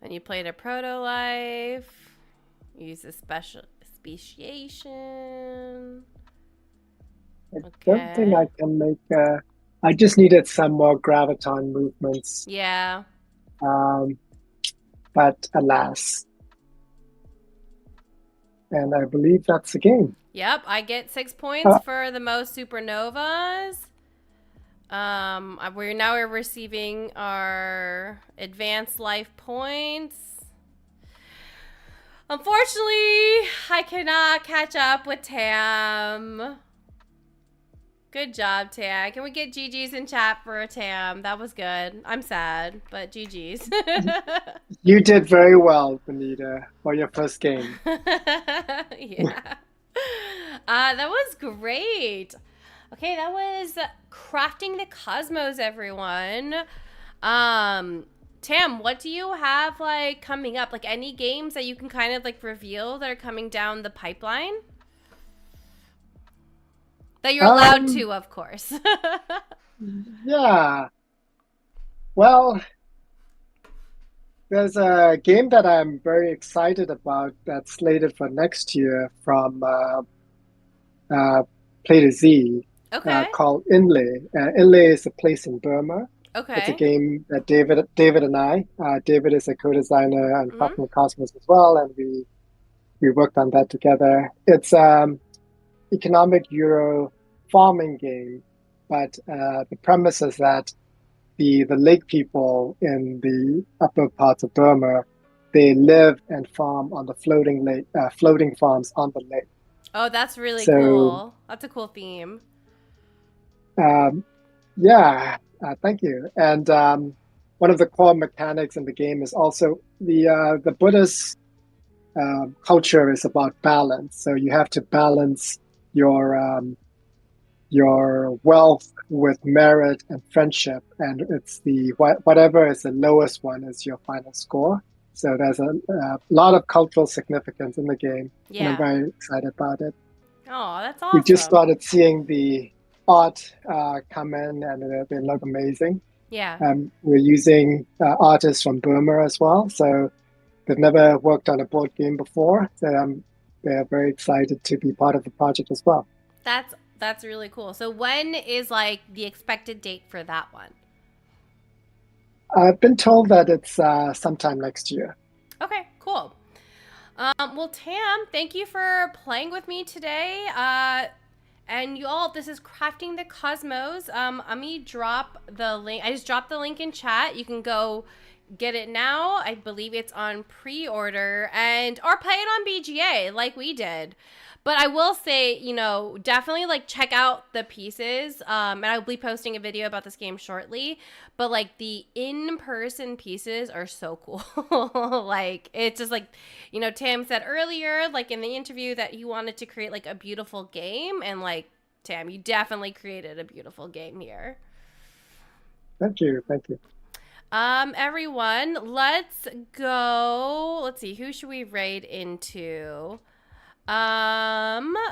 A: And you played a proto life. Use a special speciation.
B: I don't think
A: Okay.
B: I can make. I just needed some more graviton movements.
A: Yeah.
B: Um, but alas, and I believe that's the game.
A: Yep, I get 6 points
B: Uh,
A: for the most supernovas. We're receiving our advanced life points. Unfortunately, I cannot catch up with Tam. Good job, Tam. Can we get GG's in chat for Tam? That was good. I'm sad, but GG's.
B: you did very well, Benita, for your first game.
A: Yeah. That was great. Okay, that was Crafting the Cosmos, everyone. Um, Tam, what do you have like coming up? Like any games that you can kind of like reveal that are coming down the pipeline? That you're allowed
B: Um,
A: to, of course.
B: yeah. Well, there's a game that I'm very excited about that's slated for next year from uh, Play to Z
A: Okay.
B: called Inlay. Inlay is a place in Burma. It's a
A: Okay.
B: game that David and David is a co-designer and
A: Mm-hmm.
B: Crafting Cosmos as well, and we worked on that together. It's economic Euro farming game, but the premise is that the lake people in the upper parts of Burma, they live and farm on the floating farms on the lake.
A: Oh, that's really
B: So
A: cool. That's a cool theme.
B: um, yeah, thank you. And one of the core mechanics in the game is also the Buddhist culture is about balance. So you have to balance your your wealth with merit and friendship, and it's the whatever is the lowest one is your final score. So there's a lot of cultural significance in the game, and I'm
A: Yeah.
B: very excited about it.
A: Oh, that's
B: We just
A: awesome.
B: started seeing the art come in, and they look amazing.
A: Yeah.
B: We're using artists from Burma as well, so they've never worked on a board game before. So they're very excited to be part of the project as well.
A: That's really cool. So when is like the expected date for that one?
B: I've been told that it's sometime next year.
A: Okay, cool. Well, Tam, thank you for playing with me today. And you all, this is Crafting the Cosmos. Let me drop the link. I just dropped the link in chat. You can go get it now. I believe it's on pre-order and or play it on BGA like we did. But I will say, definitely like check out the pieces. And I'll be posting a video about this game shortly. But like the in-person pieces are so cool. Like it's just like, Tam said earlier, like in the interview, that he wanted to create like a beautiful game, and like Tam, you definitely created a beautiful game here.
B: Thank you. Thank you.
A: Everyone, let's go. Let's see, who should we raid into?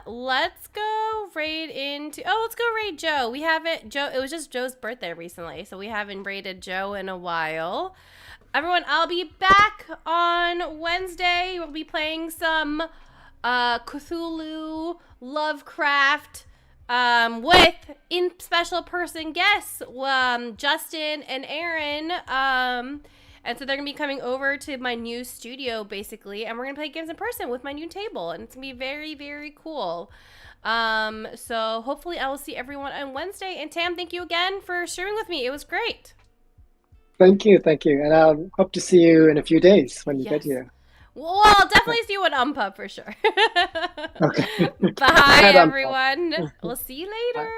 A: Let's go raid into. Oh, let's go raid Joe. We haven't Joe. It was just Joe's birthday recently, so we haven't raided Joe in a while. Everyone, I'll be back on Wednesday. We'll be playing some Cthulhu, Lovecraft, with in special person guests, Justin and Aaron. And so they're going to be coming over to my new studio, basically, and we're going to play games in person with my new table, and it's going to be very, very cool. So hopefully I will see everyone on Wednesday. And Tam, thank you again for streaming with me. It was great.
B: Thank you. Thank you. And I hope to see you in a few days when you get
A: Yes.
B: here.
A: Well, I'll definitely see you at Umpub for sure.
B: Okay.
A: Bye,
B: Head on.
A: everyone. We'll see you
B: Bye.
A: later.